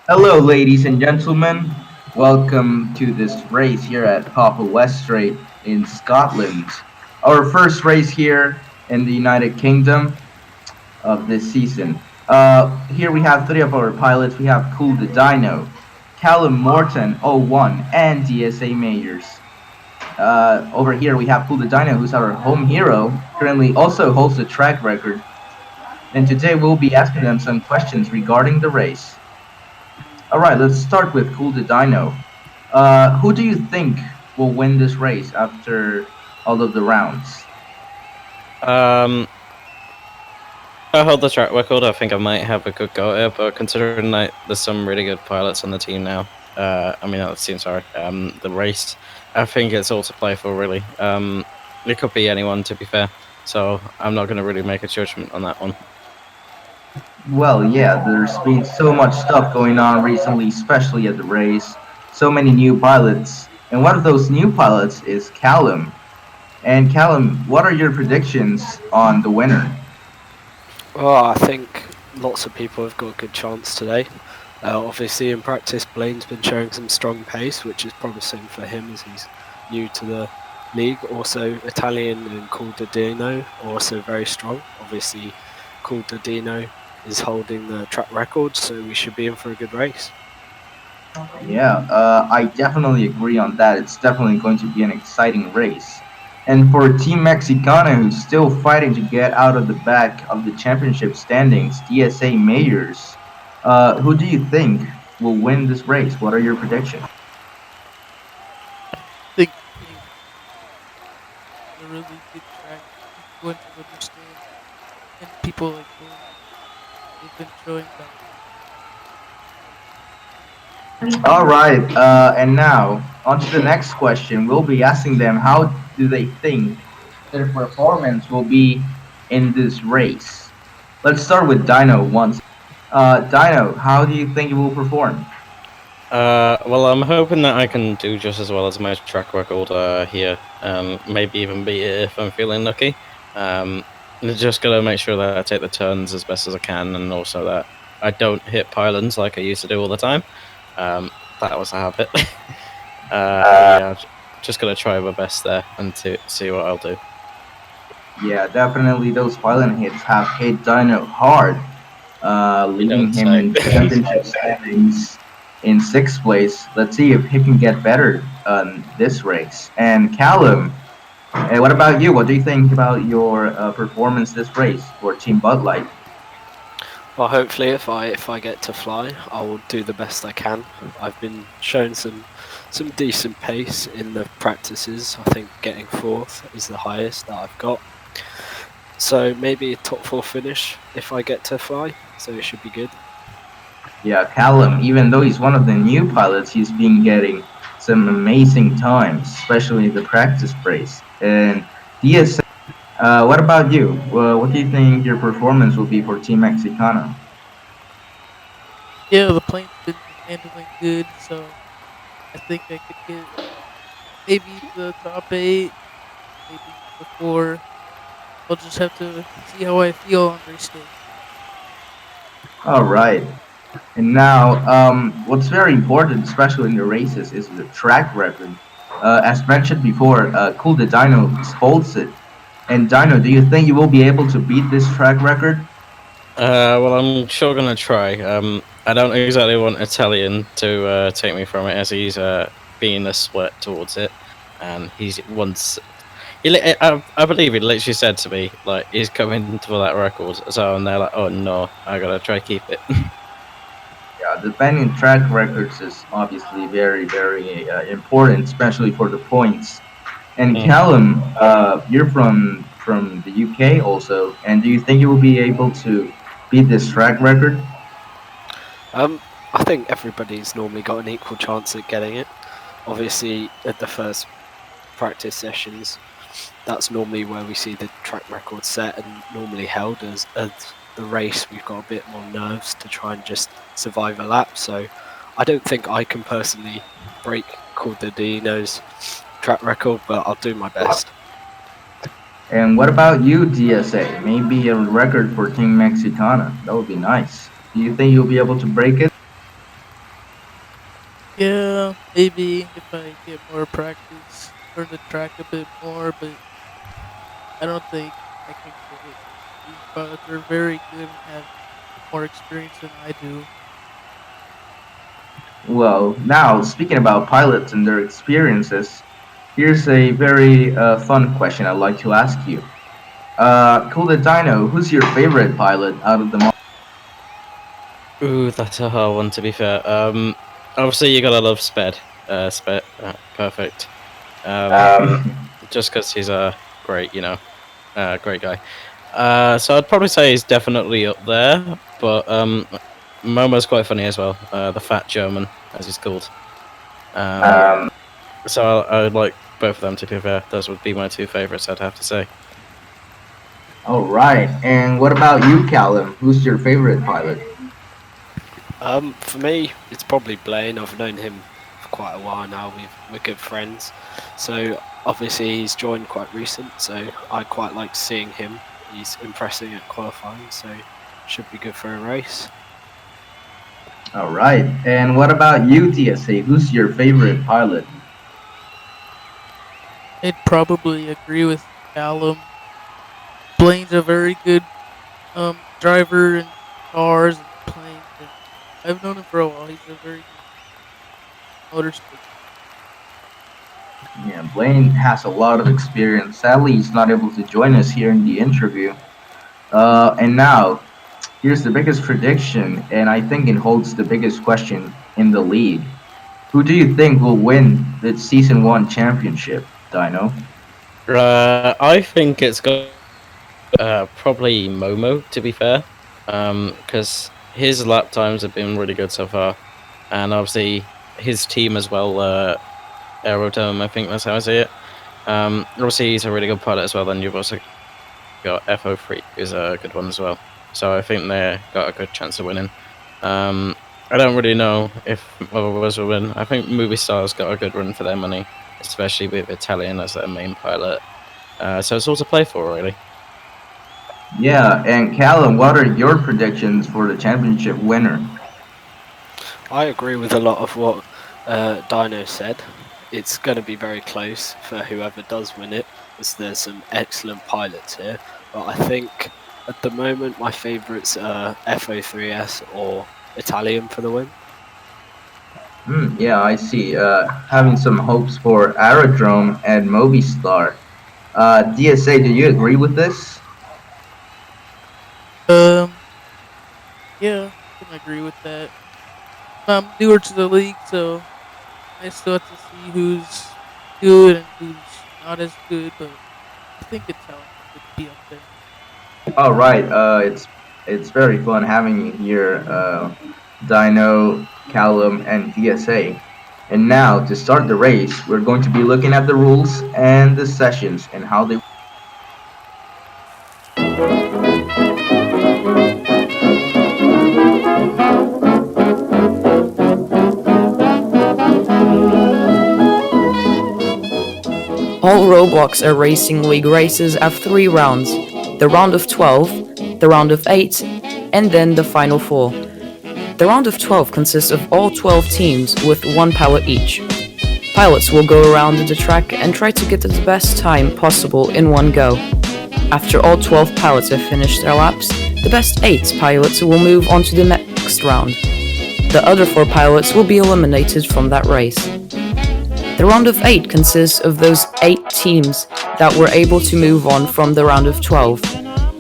Hello, ladies and gentlemen. Welcome to this race here at Papa Westray in Scotland. Our first race here in the United Kingdom of this season. Here we have three of our pilots. We have Cool the Dino, Callum Morton, O1, and DSA Mayors. Over here we have Cool the Dino, who's our home hero, currently also holds the track record. And today we'll be asking them some questions regarding the race. All right, let's start with Cool the Dino. Who do you think will win this race after all of the rounds? Um, I hold the track record. I think I might have a good go at it, but considering like there's some really good pilots on the team now, not the team, sorry, the race, I think it's all to play for really. It could be anyone to be fair, so I'm not going to really make a judgment on that one. Well, yeah, there's been so much stuff going on recently, especially at the race. So many new pilots, and one of those new pilots is Callum. And Callum, what are your predictions on the winner? Well, I think lots of people have got a good chance today. Obviously, in practice, Blaine's been showing some strong pace, which is promising for him as he's new to the league. Also, Italian and Caldadino are also very strong. Obviously, Caldadino is holding the track record, so we should be in for a good race. Yeah, I definitely agree on that. It's definitely going to be an exciting race. And for Team Mexicana, who's still fighting to get out of the back of the championship standings, DSA Mayors, who do you think will win this race? What are your predictions? Think a really good track. People going to understand, and people like they've been showing that. All right, and now on to the next question. We'll be asking them how do they think their performance will be in this race. Let's start with Dino once. Dino, how do you think you will perform? Well, I'm hoping that I can do just as well as my track record here. Maybe even beat it if I'm feeling lucky. Just gotta make sure that I take the turns as best as I can, and also that I don't hit pylons like I used to do all the time. That was a habit. Yeah, just gonna try my best there and to see what I'll do. Yeah, definitely those violent hits have hit Dino hard, You leaving don't him say. in championship standings in sixth place. Let's see if he can get better on this race. And Callum, what about you? What do you think about your performance this race for Team Bud Light? Well, hopefully, if I get to fly, I will do the best I can. I've been showing some decent pace in the practices. I think getting fourth is the highest that I've got. So maybe a top four finish if I get to fly. So it should be good. Yeah, Callum, even though he's one of the new pilots, he's been getting some amazing times, especially the practice race. And DS, what about you? What do you think your performance will be for Team Mexicana? Yeah, the plane's been handling good, so I think I could get maybe the top eight, maybe the four. I'll just have to see how I feel on race day. All right. And now, what's very important, especially in the races, is the track record. As mentioned before, Cool the Dino holds it. And Dino, do you think you will be able to beat this track record? Well, I'm sure gonna try. I don't exactly want Italian to take me from it, as he's being a sweat towards it, and he's once. I believe he literally said to me like he's coming for that record. So and they're like, oh no, I gotta try keep it. Yeah, defending track records is obviously very, very important, especially for the points. And Callum, you're from the UK also, and do you think you will be able to beat this track record? I think everybody's normally got an equal chance at getting it. Obviously, at the first practice sessions, that's normally where we see the track record set and normally held as the race. We've got a bit more nerves to try and just survive a lap. So I don't think I can personally break Caldadino's track record, but I'll do my best. And what about you, DSA? Maybe a record for Team Mexicana. That would be nice. Do you think you'll be able to break it? Yeah, maybe if I get more practice, learn the track a bit more, but I don't think I can get it. These pilots are very good and have more experience than I do. Well, now speaking about pilots and their experiences, here's a very fun question I'd like to ask you. Cool the Dino, who's your favorite pilot out of them all? Ooh, that's a hard one to be fair. Obviously you gotta love Sped. Perfect. Um, just because he's a great, great guy. So I'd probably say he's definitely up there, but Momo's quite funny as well. The fat German, as he's called. Um, so I would like both of them to be fair. Those would be my two favorites, I'd have to say. All right, and what about you, Callum? Who's your favorite pilot? For me, it's probably Blaine. I've known him for quite a while now. We're good friends. So obviously he's joined quite recent. So I quite like seeing him. He's impressing at qualifying. So should be good for a race. All right, and what about you, TSA? Who's your favorite pilot? I'd probably agree with Callum. Blaine's a very good driver in cars and planes, and I've known him for a while. He's a very good motorsport. Yeah, Blaine has a lot of experience. Sadly, he's not able to join us here in the interview. And now, here's the biggest prediction, and I think it holds the biggest question in the league. Who do you think will win the season one championship, Dino? I think it's got probably Momo, to be fair, because his lap times have been really good so far, and obviously his team as well, Aerotome, I think that's how I say it. Obviously he's a really good pilot as well. Then you've also got FO3, who's a good one as well. So I think they got a good chance of winning. I don't really know if others will win. I think Movie Star's got a good run for their money, especially with Italian as their main pilot. So it's all to play for, really. Yeah, and Callum, what are your predictions for the championship winner? I agree with a lot of what Dino said. It's going to be very close for whoever does win it, as there's some excellent pilots here. But I think at the moment my favourites are FO3S or Italian for the win. Yeah, I see. Having some hopes for Aerodrome and Movistar. DSA, do you agree with this? Um, yeah, I can agree with that. I'm newer to the league, so I still have to see who's good and who's not as good. But I think Italian would be up there. All right. It's very fun having you here, Dino, Callum, and DSA. And now to start the race, we're going to be looking at the rules and the sessions and how they. All Roblox Air Racing League races have 3 rounds: the round of 12, the round of 8, and then the final 4. The round of 12 consists of all 12 teams with 1 pilot each. Pilots will go around the track and try to get the best time possible in one go. After all 12 pilots have finished their laps, the best 8 pilots will move on to the next round. The other 4 pilots will be eliminated from that race. The round of 8 consists of those 8 teams that were able to move on from the round of 12.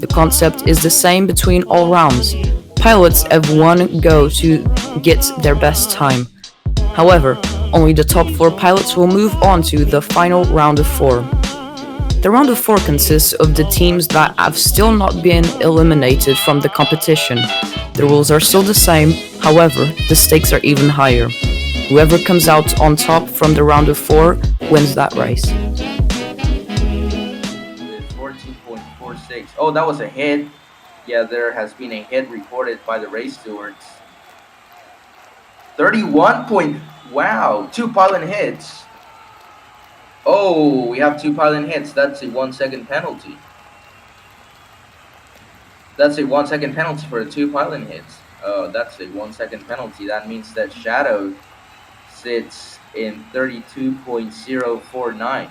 The concept is the same between all rounds. Pilots have one go to get their best time. However, only the top 4 pilots will move on to the final round of 4. The round of 4 consists of the teams that have still not been eliminated from the competition. The rules are still the same, however, the stakes are even higher. Whoever comes out on top from the round of 4 wins that race. 14.46. Oh, that was a hit. Yeah, there has been a hit reported by the race stewards. 31 point. Wow, 2 pilot hits. Oh, we have 2 pilot hits. That's a 1-second penalty. That's a 1-second penalty for the 2 pilot hits. Oh, that's a 1-second penalty. That means that Shadow's sits in 32.049.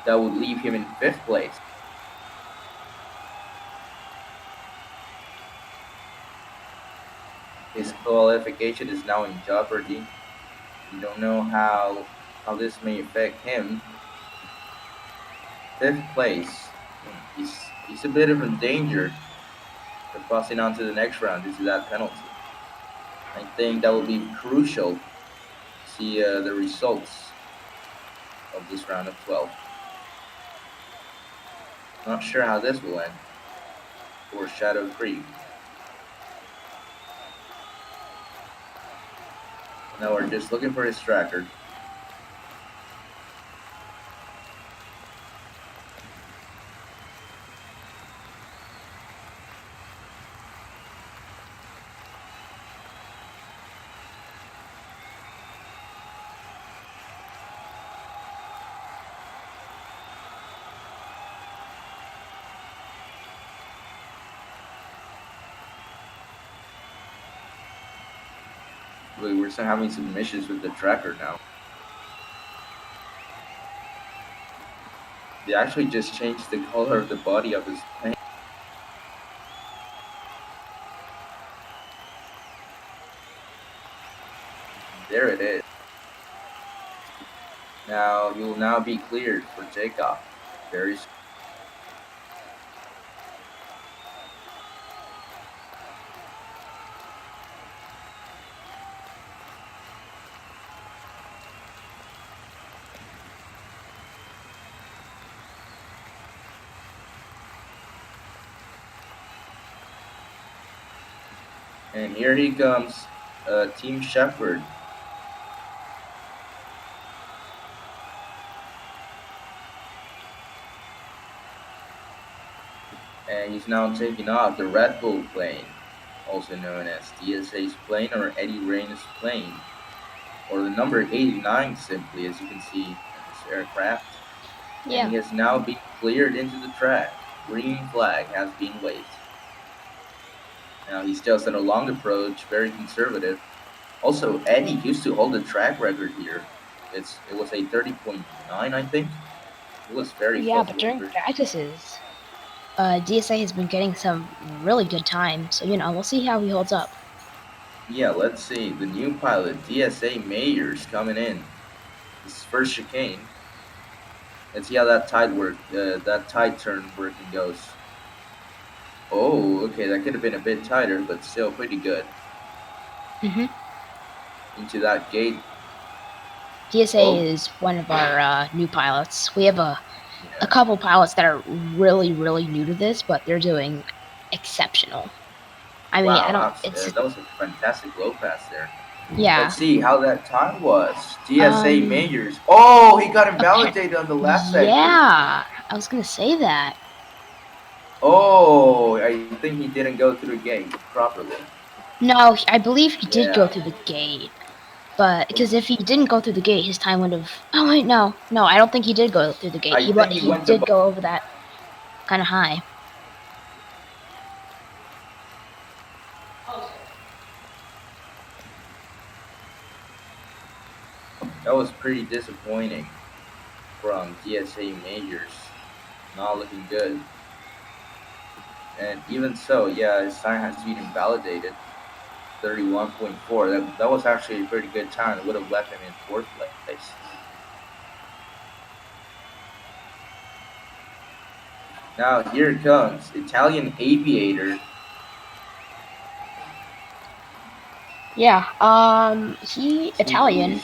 That would leave him in 5th place. His qualification is now in jeopardy. We don't know how this may affect him. 5th place. He's a bit of in danger for crossing on to the next round due to that penalty. I think that will be crucial to see the results of this round of 12. Not sure how this will end for Shadow Creek. Now we're just looking for his tracker. We're still having some issues with the tracker now. They actually just changed the color of the body of his plane. There it is. Now he will now be cleared for takeoff. Very soon. And here he comes, Team Shepherd. And he's now taking off the Red Bull plane, also known as DSA's plane or Eddie Rayner's plane, or the number 89 simply, as you can see in this aircraft. Yeah. And he has now been cleared into the track. Green flag has been waved. Now he's just at a long approach, very conservative. Also, Eddie used to hold the track record here. It was a 30.9, I think. It was very Yeah, close but to during record. practices, DSA has been getting some really good time. So, we'll see how he holds up. Yeah, let's see. The new pilot, DSA Mayers, coming in. His first chicane. Let's see how that tide turn working goes. Oh, okay, that could have been a bit tighter, but still pretty good. Mhm. Into that gate. DSA Oh. is one of our new pilots. We have a Yeah. couple pilots that are really, really new to this, but they're doing exceptional. I mean, I don't. Wow, that was a fantastic low pass there. Yeah. Let's see how that time was. DSA Um, Mayers. Oh, he got invalidated on the last sector. Yeah, I was gonna say that. Oh, I think he didn't go through the gate properly. No, I believe he did go Yeah. through the gate. But because if he didn't go through the gate, his time would have. Oh wait, no, I don't think he did go through the gate. I think he went did above. go over that kind of high. That was pretty disappointing from DSA Majors. Not looking good. And even so, yeah, his time has been invalidated. 31.4. That was actually a pretty good time. It would have left him in 4th place. Now here it comes. Italian Aviator. Yeah. Italian.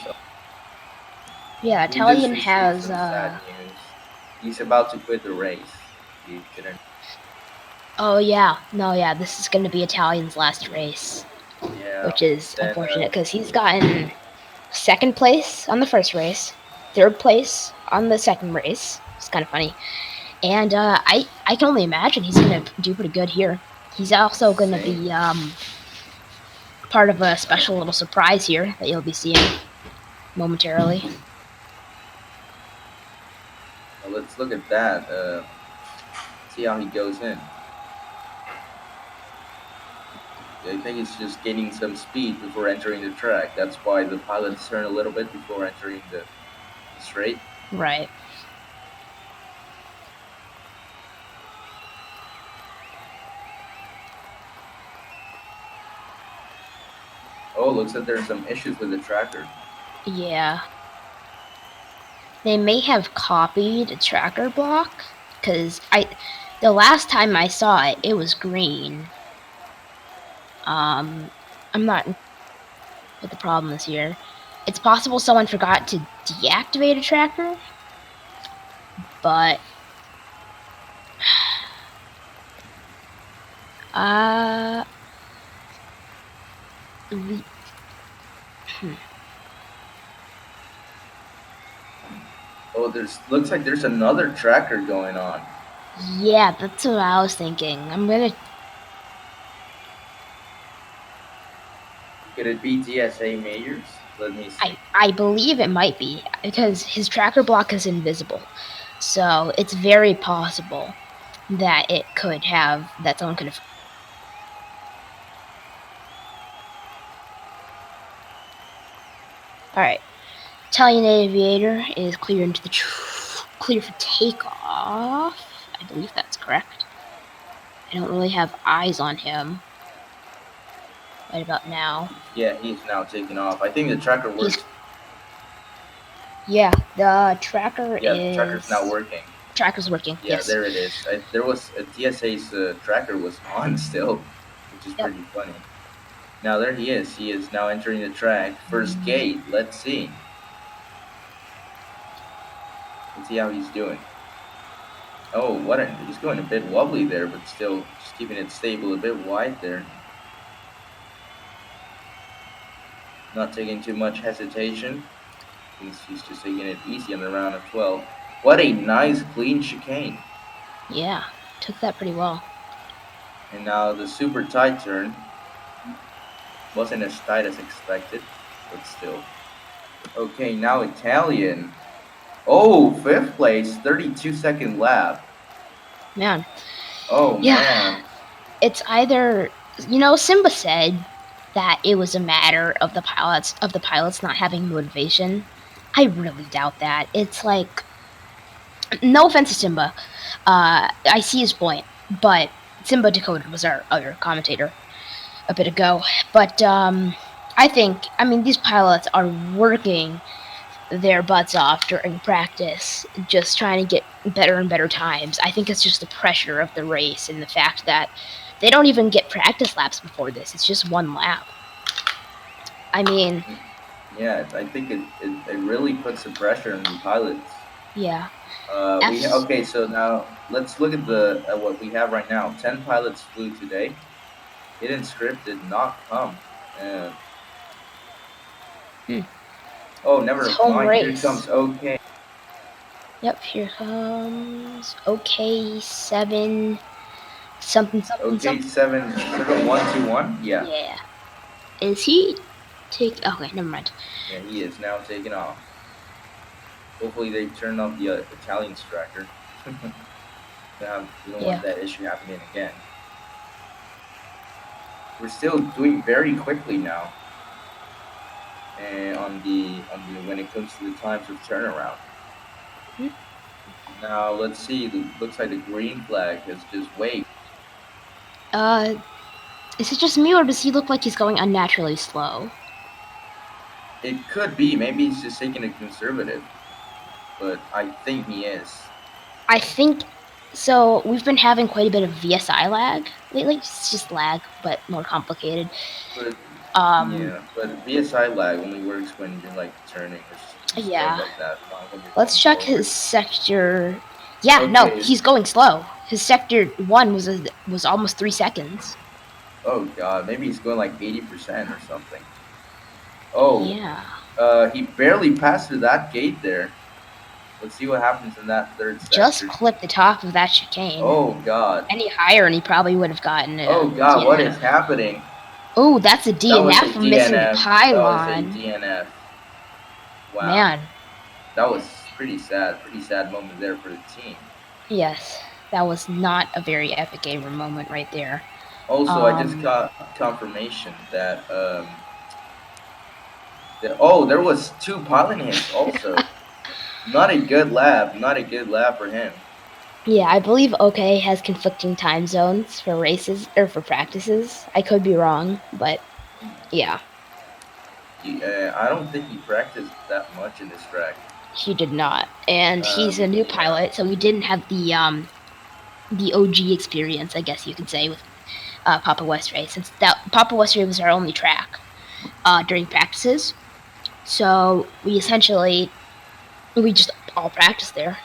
Yeah, Italian Just has. some sad news. He's about to quit the race. He didn't. Oh yeah, no, yeah. This is gonna be Italian's last race, Yeah. which is Then, unfortunate because he's gotten 2nd place on the first race, 3rd place on the 2nd race. It's kind of funny. And I can only imagine he's gonna do pretty good here. He's also gonna be part of a special little surprise here that you'll be seeing momentarily. Well, let's look at that. See how he goes in. I think he's just gaining some speed before entering the track. That's why the pilots turn a little bit before entering the straight. Right. Oh, looks like there's some issues with the tracker. Yeah. They may have copied a tracker block, because the last time I saw it, it was green. I'm not what the problem is here. It's possible someone forgot to deactivate a tracker, but we, Oh, looks like there's another tracker going on. yeah, that's what I was thinking. Could it be DSA Majors? Let me see. I believe it might be, because his tracker block is invisible. So it's very possible that someone could have. Alright. Italian aviator is clear into the clear for takeoff. I believe that's correct. I don't really have eyes on him right about now. Yeah, he's now taking off. I think the tracker works. Yeah, the tracker Yeah, the tracker's now working. Tracker's working. Yeah, yes. there it is. There was a DSA's tracker was on still, which is pretty funny. Now there he is. He is now entering the track. First gate. Let's see. Let's see how he's doing. Oh, he's going a bit wobbly there, but still just keeping it stable, a bit wide there. Not taking too much hesitation. He's just taking it easy on the round of 12. What a nice clean chicane. Yeah, took that pretty well. And now the super tight turn. Wasn't as tight as expected, but still. Okay, now Italian. Oh, 5th place, 32-second lap. Man. Oh, yeah. Man. It's either, Simba said that it was a matter of the pilots not having motivation. I really doubt that. It's like, no offense to Simba, I see his point, but Simba Dakota was our other commentator a bit ago. But these pilots are working their butts off during practice, just trying to get better and better times. I think it's just the pressure of the race and the fact that they don't even get practice laps before this. It's just one lap. Yeah, I think it really puts the pressure on the pilots. Yeah. Okay, so now let's look at what we have right now. 10 pilots flew today. Hidden script did not come. Oh, never mind. Here comes OK. Yep, here comes OK 7 something. OK 77121. Yeah. Yeah. Is he okay, never mind. Yeah, he is now taking off. Hopefully they turn off the Italian tracker. We don't want that issue happening again. We're still doing very quickly now. And on the when it comes to the times of turnaround. Now let's see. Looks like the green flag has just waved. Is it just me, or does he look like he's going unnaturally slow? It could be. Maybe he's just taking it conservative. But I think he is. I think so. We've been having quite a bit of VSI lag lately. It's just lag, but more complicated. But, yeah, but VSI lag only works when you're like turning or yeah. Like that. Let's check his sector. Yeah, okay. No, he's going slow. His sector 1 was almost 3 seconds. Oh god, maybe he's going like 80% or something. Oh yeah. He barely passed through that gate there. Let's see what happens in that third sector. Just clip the top of that chicane. Oh god. Any higher and he probably would have gotten it. Oh god, DNF. What is happening? Oh, that's a DNF for missing the pylon. That was a DNF. Wow. Man. That was pretty sad moment there for the team. Yes, that was not a very epic gamer moment right there. Also, I just got confirmation that there was 2 pilot hits also. Not a good lap. Not a good lap for him. Yeah, I believe OK has conflicting time zones for races or for practices. I could be wrong, but yeah, I don't think he practiced that much in this track. he did not, and he's a new Yeah. pilot, so he didn't have the OG experience, I guess you could say, with Papa Westray, since that Papa Westray was our only track during practices. So we just all practiced there.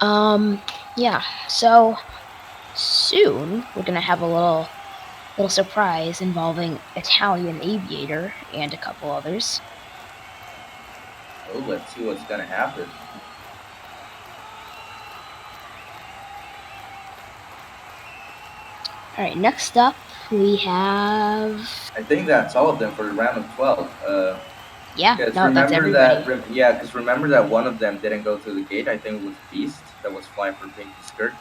Yeah. So soon we're gonna have a little surprise involving Italian Aviator and a couple others. Oh, let's see what's gonna happen. All right. Next up, we have. I think that's all of them for the round of 12. Yeah. No, that's everybody. Because remember that one of them didn't go through the gate. I think it was Beast that was flying for Pinky Skirt.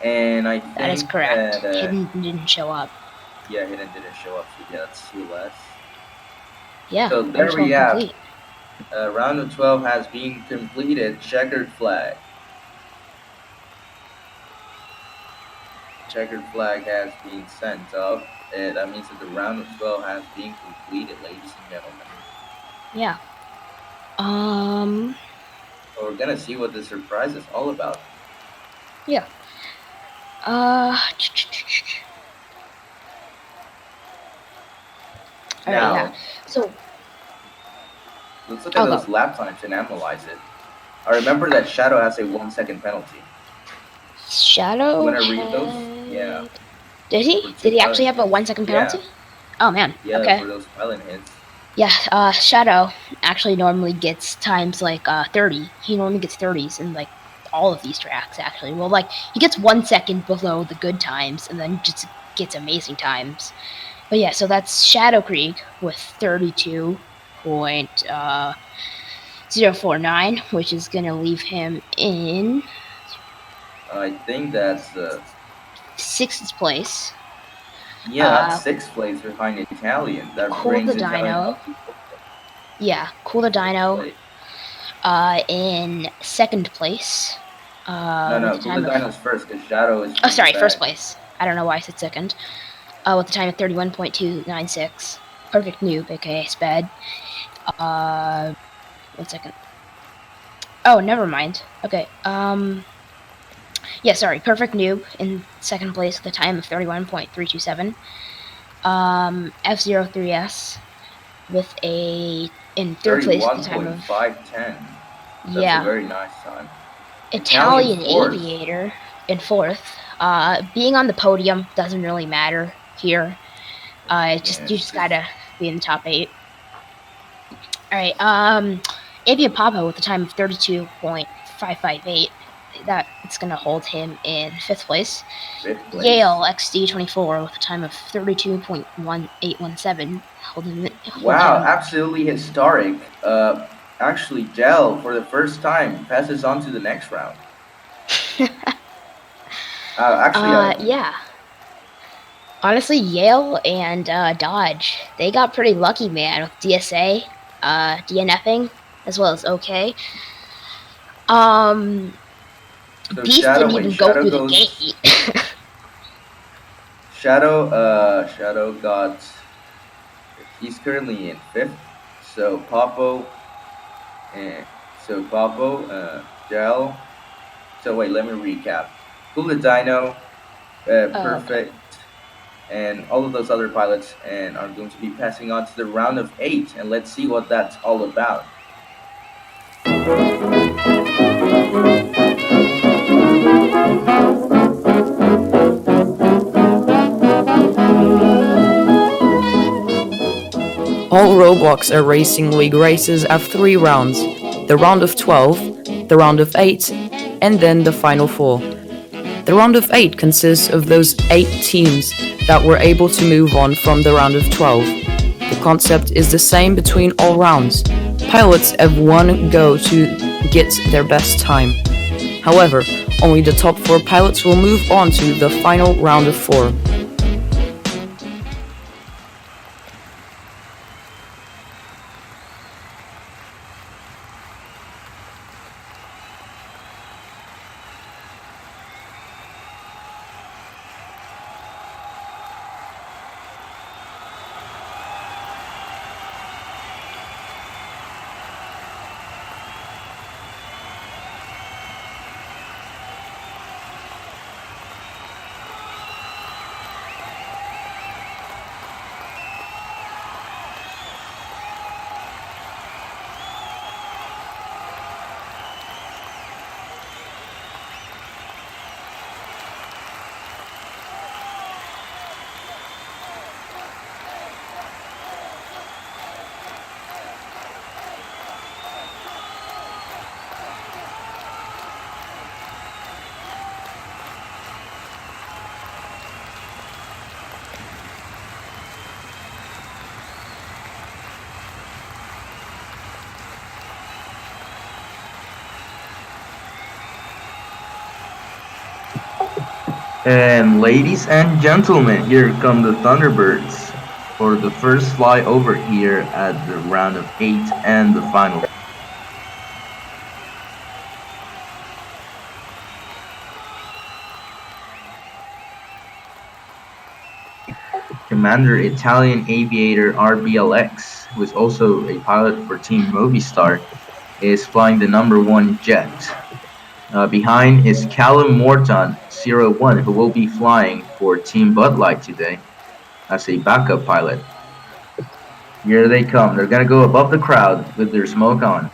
And I think That is correct. that, Hidden didn't show up. Yeah, Hidden didn't show up. So yeah, that's 2 less. Yeah. So there we complete. have. Round of 12 has been completed. Checkered flag. Checkered flag has been sent up. And that means that the round of 12 has been completed, ladies and gentlemen. Yeah. So we're gonna see what the surprise is all about. Yeah. Alright, Now, yeah. So let's look at those lap times and analyze it. I remember that Shadow has a 1-second penalty. Shadow. You wanna read those? Yeah. Did he? Did he actually have a 1-second penalty? Yeah. Oh man. Yeah, Okay. for those pilot hits. Yeah. Shadow actually normally gets times like 30. He normally gets 30s in like all of these tracks actually. Well, like he gets 1 second below the good times and then just gets amazing times. But yeah, so that's Shadow Creek with 32.049, which is gonna leave him in. I think that's 6th place. Yeah, that's 6th place behind Italian. That Cool brings the Italian Dino. up to 4th place. Yeah, Cool the Dino Place. in 2nd place. No, Cool the Dino's first because Shadow is. Oh, sorry, back. 1st place. I don't know why I said 2nd. With the time of 31.296. Perfect Noob, aka Sped. 1 second. Oh, never mind. Okay. Yeah, sorry. Perfect Noob in 2nd place with a time of 31.327. F03S with in 3rd place with a time of 31.510. That's yeah. a very nice time. Italian fourth. Aviator in 4th. Being on the podium doesn't really matter here. You just gotta be in the top 8. All right. Avia Papa with a time of 32.558. It's gonna hold him in 5th place. 5th place. Yale XD24 with a time of 32.1817. Wow, absolutely historic. Actually, Gel for the first time passes on to the next round. Yeah. Honestly, Yale and Dodge, they got pretty lucky, man, with DSA, DNFing, as well as OK. So Beast didn't even go through the gate. Shadow got. He's currently in 5th. So Papo, Gel. So wait, let me recap. Cool the Dino, Perfect, and all of those other pilots, and are going to be passing on to the round of 8, and let's see what that's all about. All Roblox Air Racing League races have 3 rounds, the round of 12, the round of 8, and then the final 4. The round of 8 consists of those 8 teams that were able to move on from the round of 12. The concept is the same between all rounds. Pilots have one go to get their best time. However, only the top 4 pilots will move on to the final round of 4. And ladies and gentlemen, here come the Thunderbirds for the first flyover here at the round of 8 and the final. Commander Italian aviator RBLX, who is also a pilot for Team Movistar, is flying the #1 jet. Behind is Callum Morton, 01, who will be flying for Team Bud Light today as a backup pilot. Here they come. They're gonna go above the crowd with their smoke on.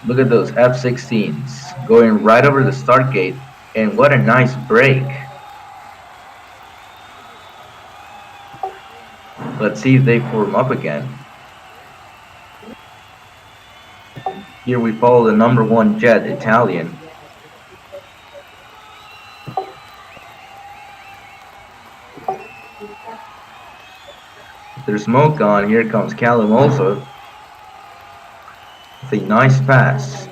Look at those F-16s going right over the start gate, and what a nice break. Let's see if they form up again. Here we follow the #1 jet, Italian. There's smoke on. Here comes Callum also. It's a nice pass.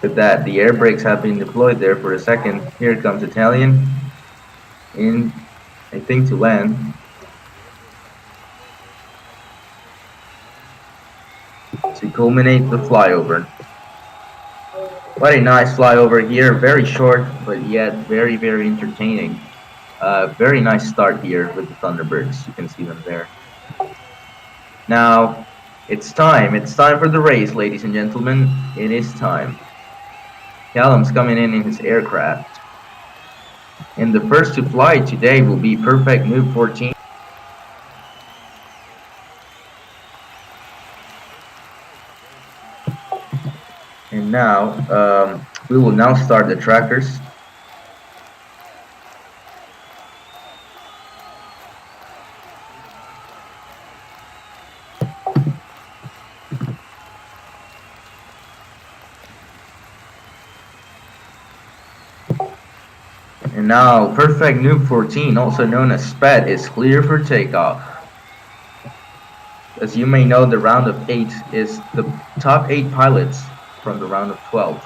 With that, the air brakes have been deployed there for a second. Here comes Italian in, I think, to land. To culminate the flyover. What a nice flyover here, very short, but yet very, very entertaining. Very nice start here with the Thunderbirds, you can see them there. Now, it's time for the race, ladies and gentlemen, it is time. Callum's coming in his aircraft. And the first to fly today will be Perfect Noob 14. And now, we will now start the trackers. And now, Perfect Noob 14, also known as SPED, is clear for takeoff. As you may know, the round of 8 is the top 8 pilots from the round of 12.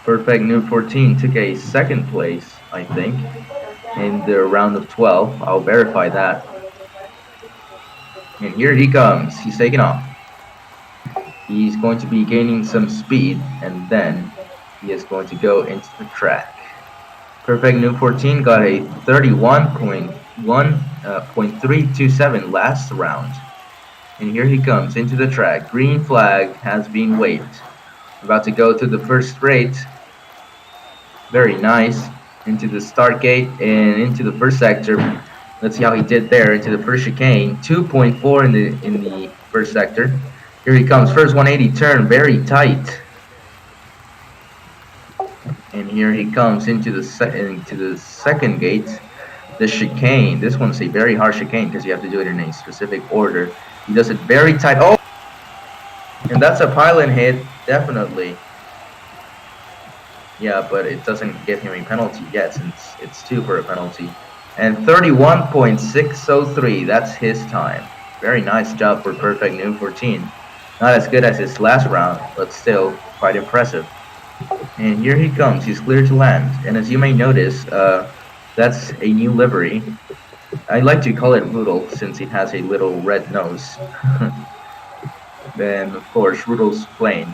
Perfect Noob 14 took a second place, I think, in the round of 12. I'll verify that. And here he comes. He's taking off. He's going to be gaining some speed, and then he is going to go into the track. Perfect Noob 14 got a 31.327 last round. And here he comes into the track. Green flag has been waved. About to go to the first straight. Very nice. Into the start gate and into the first sector. Let's see how he did there into the first chicane. 2.4 in the first sector. Here he comes. First 180 turn. Very tight. And here he comes into the second gate. The chicane. This one's a very hard chicane because you have to do it in a specific order. He does it very tight. Oh! And that's a pylon hit, definitely. Yeah, but it doesn't give him a penalty yet since it's 2 for a penalty. And 31.603, that's his time. Very nice job for Perfect Noob 14. Not as good as his last round, but still quite impressive. And here he comes, he's clear to land. And as you may notice, that's a new livery. I like to call it Rudolph since it has a little red nose. Then, of course, Rudolph's plane.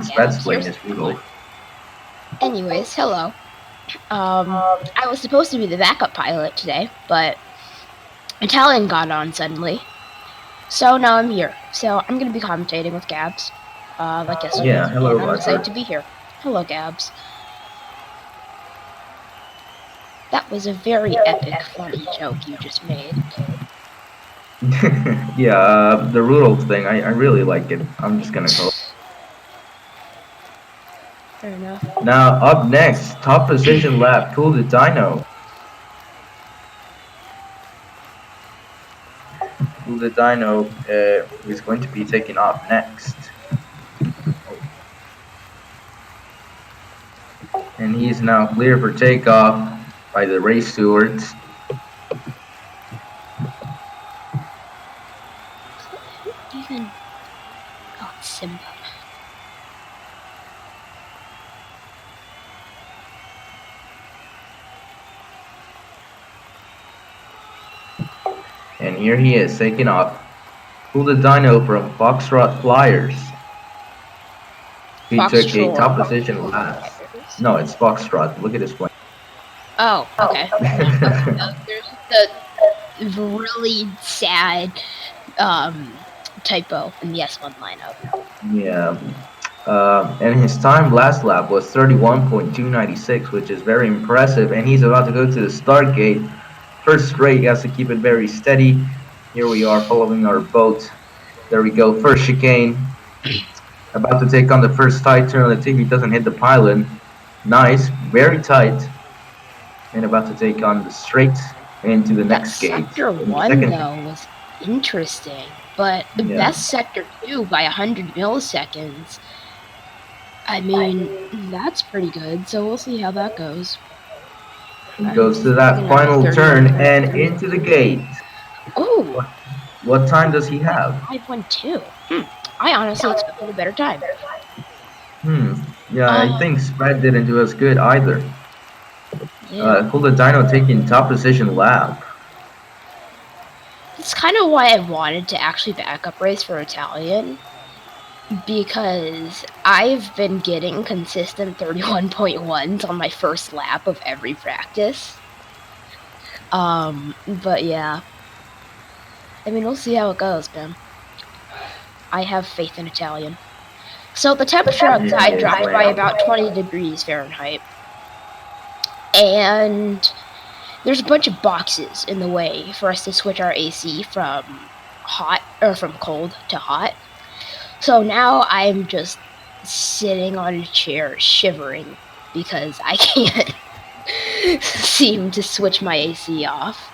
Sped's plane is Rudolph. Anyways, hello. I was supposed to be the backup pilot today, but Italian got on suddenly. So now I'm here. So I'm going to be commentating with Gabs. Like yesterday. Yeah, hello, I'm excited to be here. Hello, Gabs. That was a very epic, funny joke you just made. Yeah, the Rudolph thing, I really like it. I'm just gonna call. Fair enough. Now, up next, top position lap, Cool the Dino. who the dyno is going to be taking off next. And he is now clear for takeoff by the race stewards. Even oh, Simba. And here he is taking off. Who the dyno from Foxtrot Flyers. He took a top position last. No, it's Foxtrot. Look at this plane. Oh, okay. There's the really sad typo in the S1 lineup. Yeah. And his time last lap was 31.296, which is very impressive. And he's about to go to the start gate. First straight, he has to keep it very steady. Here we are following our boat. There we go. First chicane. About to take on the first tight turn. Let's see if he doesn't hit the pylon. Nice. Very tight. And about to take on the straight into the next gate. Sector 1, though, was interesting. But best sector 2 by 100 milliseconds. I mean, that's pretty good. So we'll see how that goes. He goes to that final turn and into the gate. Oh! What time does he have? 5:12. I honestly expected a better time. Yeah, I think Spread didn't do as good either. Yeah. Cool, the dyno taking top position lap. It's kind of why I wanted to actually backup race for Italian. Because I've been getting consistent 31.1s on my first lap of every practice. But yeah. I mean, we'll see how it goes, man. I have faith in Italian. So the temperature outside dropped by about 20 degrees Fahrenheit. And there's a bunch of boxes in the way for us to switch our AC from cold to hot. So now I'm just sitting on a chair shivering because I can't seem to switch my AC off.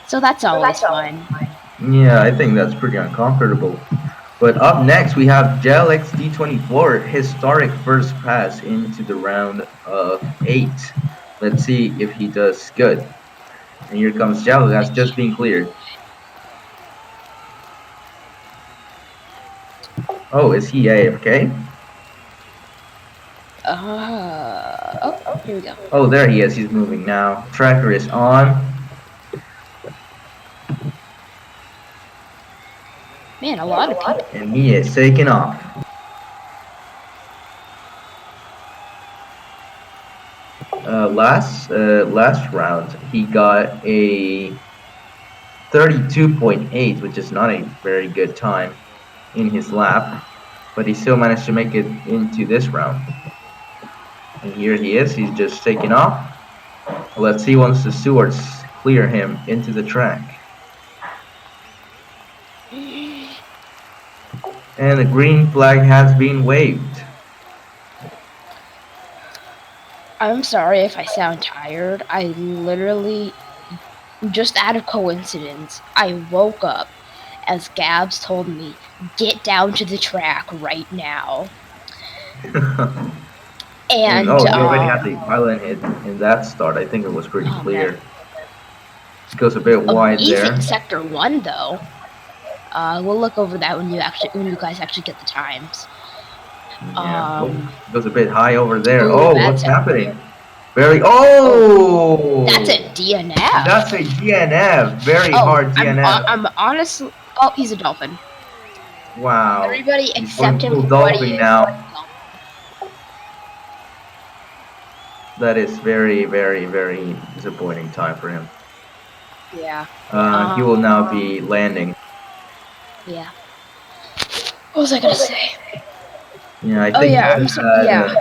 So that's always fun. Yeah, I think that's pretty uncomfortable. But up next we have Gelx D24, historic first pass into the round of 8. Let's see if he does good. And here comes Jello, that's just being cleared. Oh, is he AFK? Oh, here we go. Oh, there he is, he's moving now. Tracker is on. Man, a lot of people. And he is taking off. Last round he got a 32.8, which is not a very good time in his lap, but he still managed to make it into this round. And here he is, he's just taking off. Let's see once the stewards clear him into the track. And the green flag has been waved. I'm sorry if I sound tired. I literally, just out of coincidence, I woke up as Gabs told me, get down to the track right now. And oh, you already had the pilot hit in that start. I think it was pretty clear. It goes a bit wide there. Sector 1 though. We'll look over that when you guys actually get the times. Yeah, it goes a bit high over there. Ooh, oh, what's happening? Oh! That's a DNF. That's a DNF. Very hard DNF. I'm honestly. Oh, he's a dolphin. Wow. Everybody except him. Full dolphin now. That is very, very, very disappointing time for him. Yeah. He will now be landing. Yeah. What was I gonna say? Yeah, I think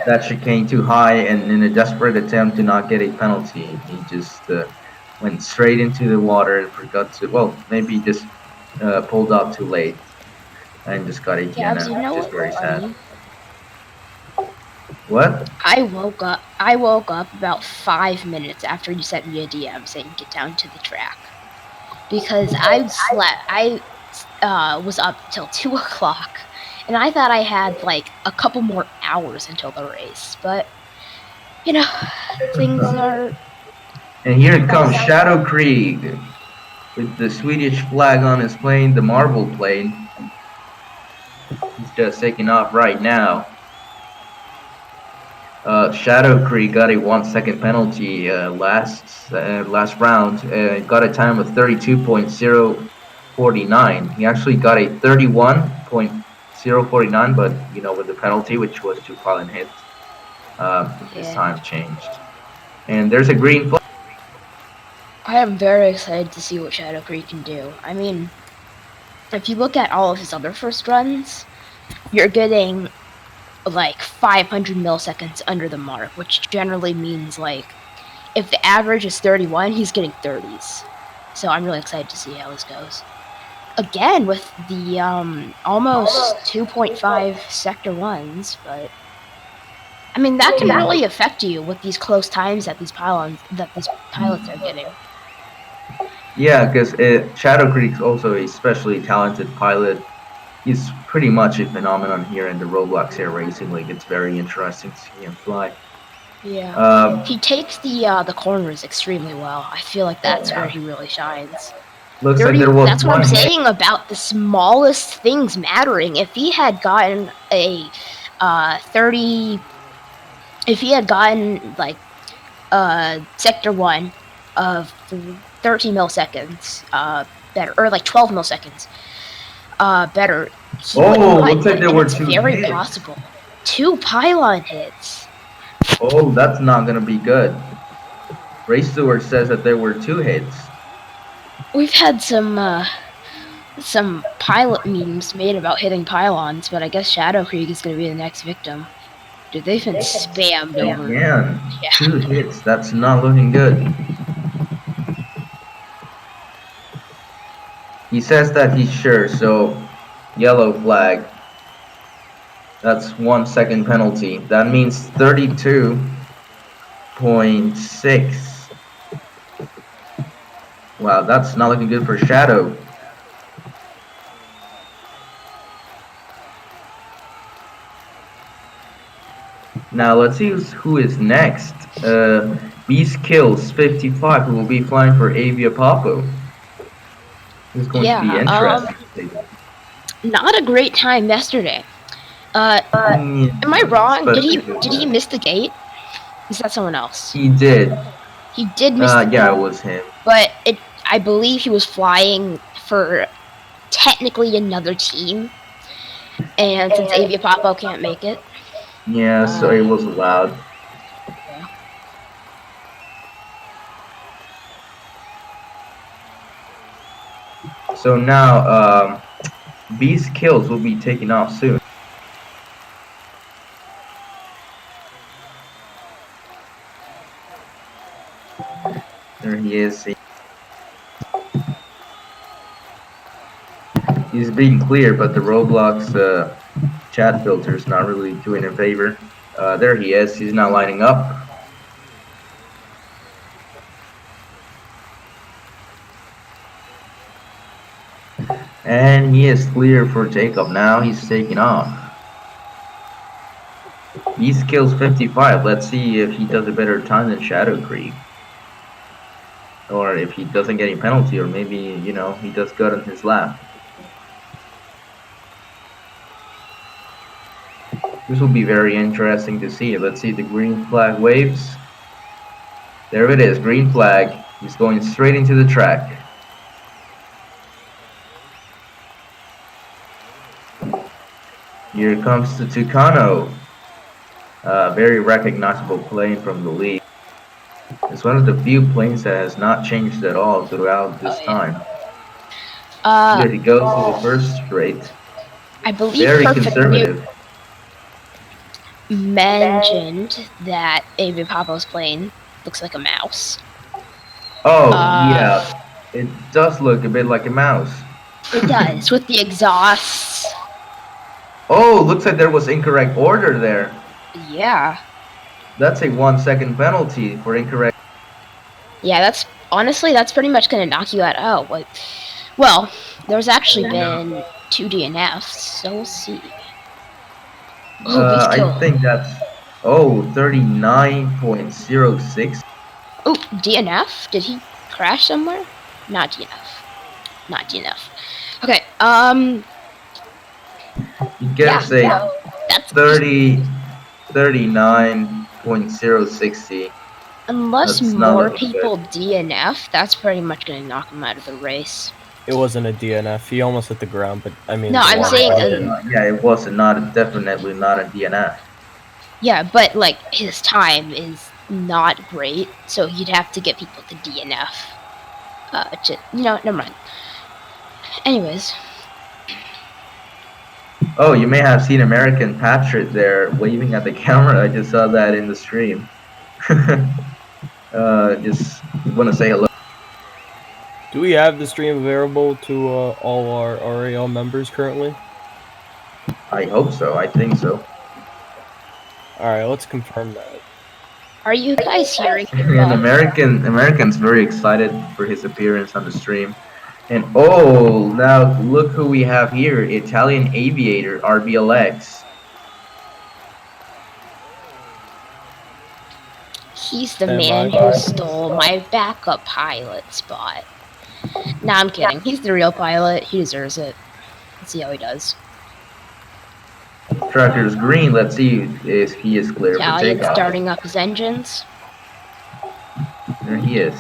that chicane too high, and in a desperate attempt to not get a penalty, he just went straight into the water and forgot to. Well, maybe just pulled up too late and just got a DNF, which is very sad. What? I woke up about 5 minutes after you sent me a DM saying get down to the track, because I was up till 2 o'clock, and I thought I had like a couple more hours until the race. But you know, things are. And here comes Shadow Krieg with the Swedish flag on his plane, the marble plane. He's just taking off right now. Shadow Krieg got a 1-second penalty last round. Got a time of 32.049. He actually got a 31.049, but you know, with the penalty, which was 2 pilot hits, his time changed. And there's a green flag. I am very excited to see what Shadow Krieg can do. I mean, if you look at all of his other first runs, you're getting like 500 milliseconds under the mark, which generally means like if the average is 31, he's getting 30s. So I'm really excited to see how this goes. Again with the almost 2.5 sector ones, but I mean that can really affect you with these close times that these pilots are getting. Yeah, because Shadow Krieg's also a especially talented pilot. He's pretty much a phenomenon here in the Roblox Air Racing League. It's very interesting to see him fly. Yeah, he takes the corners extremely well. I feel like that's where he really shines. Looks like there was that's what I'm one hit. saying about the smallest things mattering. If he had gotten a 30, if he had gotten like sector 1 of 30 milliseconds better, or like 12 milliseconds better. Looks like there were it's 2 very hits. possible. 2 pylon hits. Oh, that's not gonna be good. Race Stewart says that there were 2 hits. We've had some pilot memes made about hitting pylons, but I guess Shadow Krieg is going to be the next victim. Dude, they've been spammed over. Man, Yeah. 2 hits. That's not looking good. He says that he's sure, so yellow flag. That's 1 second penalty. That means 32.6. Wow, that's not looking good for Shadow. Now let's see who is next. Beast Kills 55, who will be flying for Avia Papo. This is going to be interesting. Not a great time yesterday. Am I wrong? Did he miss the gate? Is that someone else? He did. He did miss the gate. Yeah, it was him. But I believe he was flying for technically another team. And since Avia Papo can't make it. Yeah, so it was allowed. Yeah. So now, Beast Kills will be taking off soon. There he is. He's being clear, but the Roblox chat filter is not really doing him a favor. There he is. He's now lining up. And he is clear for takeoff. Now he's taking off. He skills 55. Let's see if he does a better time than Shadow Krieg. Or if he doesn't get any penalty, or maybe, you know, he does good on his lap. This will be very interesting to see. Let's see the green flag waves. There it is, green flag. He's going straight into the track. Here comes the Tucano. Very recognizable plane from the league. It's one of the few planes that has not changed at all throughout this time. Here he goes to the first straight. I believe Very conservative. Mentioned that Avia Papo's plane looks like a mouse. Oh, yeah. It does look a bit like a mouse. It does, with the exhausts. Oh, looks like there was incorrect order there. Yeah. That's a 1 second penalty for incorrect. Yeah, that's honestly, that's pretty much gonna knock you out. Oh, well, There's actually been 2 DNFs, so we'll see. Oh, big I kill. think that's 39.06. Oh, DNF? Did he crash somewhere? Not DNF. Not DNF. Okay, He gets a that's 39.060. unless That's not more looking people DNF, that's pretty much gonna knock him out of the race. It wasn't a DNF. He almost hit the ground, but I mean. No, I'm saying, Yeah, it was definitely not a DNF. yeah, but like his time is not great, so you'd have to get people to DNF. Never mind. Anyways, Oh, you may have seen American Patriot there waving at the camera. I just saw that in the stream. Just want to say hello. Do we have the stream available to all our RAL members currently? I hope so. I think so. Alright, let's confirm that. are you guys hearing me And well? American's very excited for his appearance on the stream. And oh, now look who we have here, Italian aviator RBLX. He's the Stand man by. who stole my backup pilot spot. Nah, I'm kidding. He's the real pilot. He deserves it. Let's see how he does. Tractor's green. Let's see if he is clear for Italian takeoff. starting up his engines. There he is.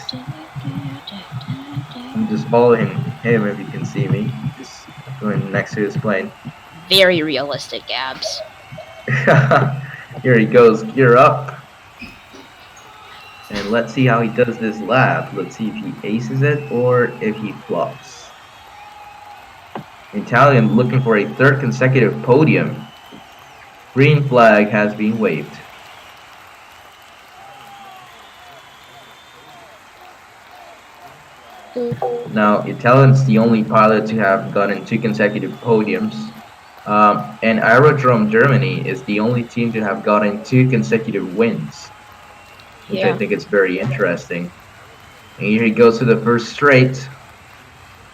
I'm just following him if you can see me. Just going next to his plane. Very realistic, Gabs. Here he goes, gear up. And let's see how he does this lap. Let's see if he aces it or if he flops. Italian looking for a 3rd consecutive podium. Green flag has been waved. Now, Italian's the only pilot to have gotten 2 consecutive podiums. And Aerodrome Germany is the only team to have gotten 2 consecutive wins, which I think is very interesting. And here he goes to the first straight.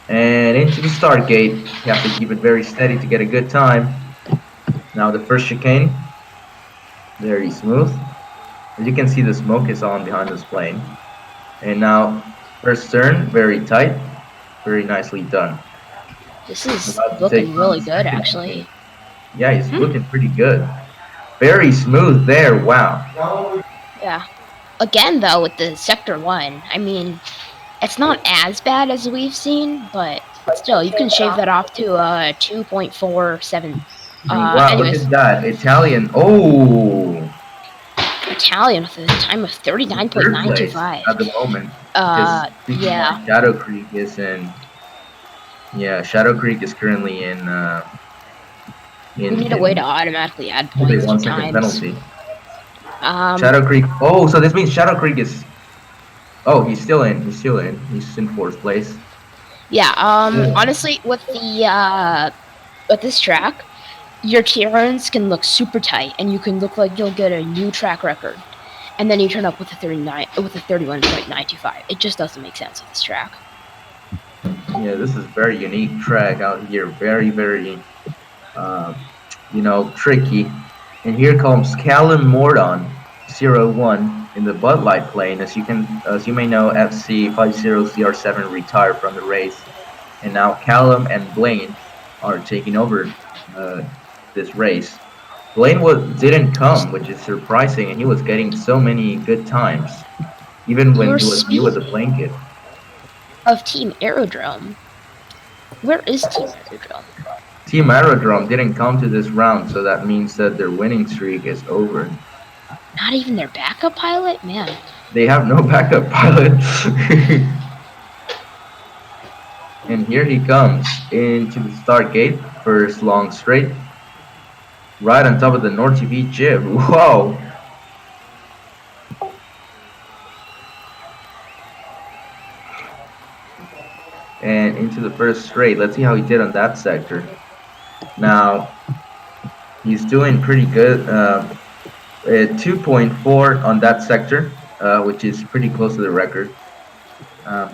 And into the start gate. You have to keep it very steady to get a good time. Now the first chicane. Very smooth. As you can see, the smoke is on behind this plane. And now, first turn, very tight. Very nicely done. This is About to looking take really on good, second actually. chicane. Yeah, he's looking pretty good. Very smooth there, wow. Yeah. Again, though, with the Sector 1, I mean, it's not as bad as we've seen, but still, you can shave that off to 2.47. Wow, anyways, look at that. Italian. Oh! Italian with a time of Third place 39.925. at the moment. Yeah. Shadow Creek is in. Yeah, Shadow Creek is currently in. We need a way to automatically add Okay, points 1 to second times. penalty. Um, Shadow Creek. Oh, so this means Shadow Creek is. Oh, he's still in. He's still in. He's in 4th place. Yeah. Yeah. Honestly, with this track, your tier runs can look super tight, and you can look like you'll get a new track record, and then you turn up with a 31.925. It just doesn't make sense with this track. Yeah, this is very unique track out here. Very, very, tricky. And here comes Callum Mordon, 01 in the Bud Light plane. As you may know, FC50CR7 retired from the race, and now Callum and Blaine are taking over this race. Blaine didn't come, which is surprising, and he was getting so many good times, even when he was new as a plane kid. Of Team Aerodrome. Where is Team Aerodrome? Team Aerodrome didn't come to this round, so that means that their winning streak is over. Not even their backup pilot? Man. They have no backup pilot. And here he comes into the start gate, first long straight. Right on top of the NorTv jib. Whoa! And into the first straight. Let's see how he did on that sector. Now, he's doing pretty good. 2.4 on that sector, which is pretty close to the record.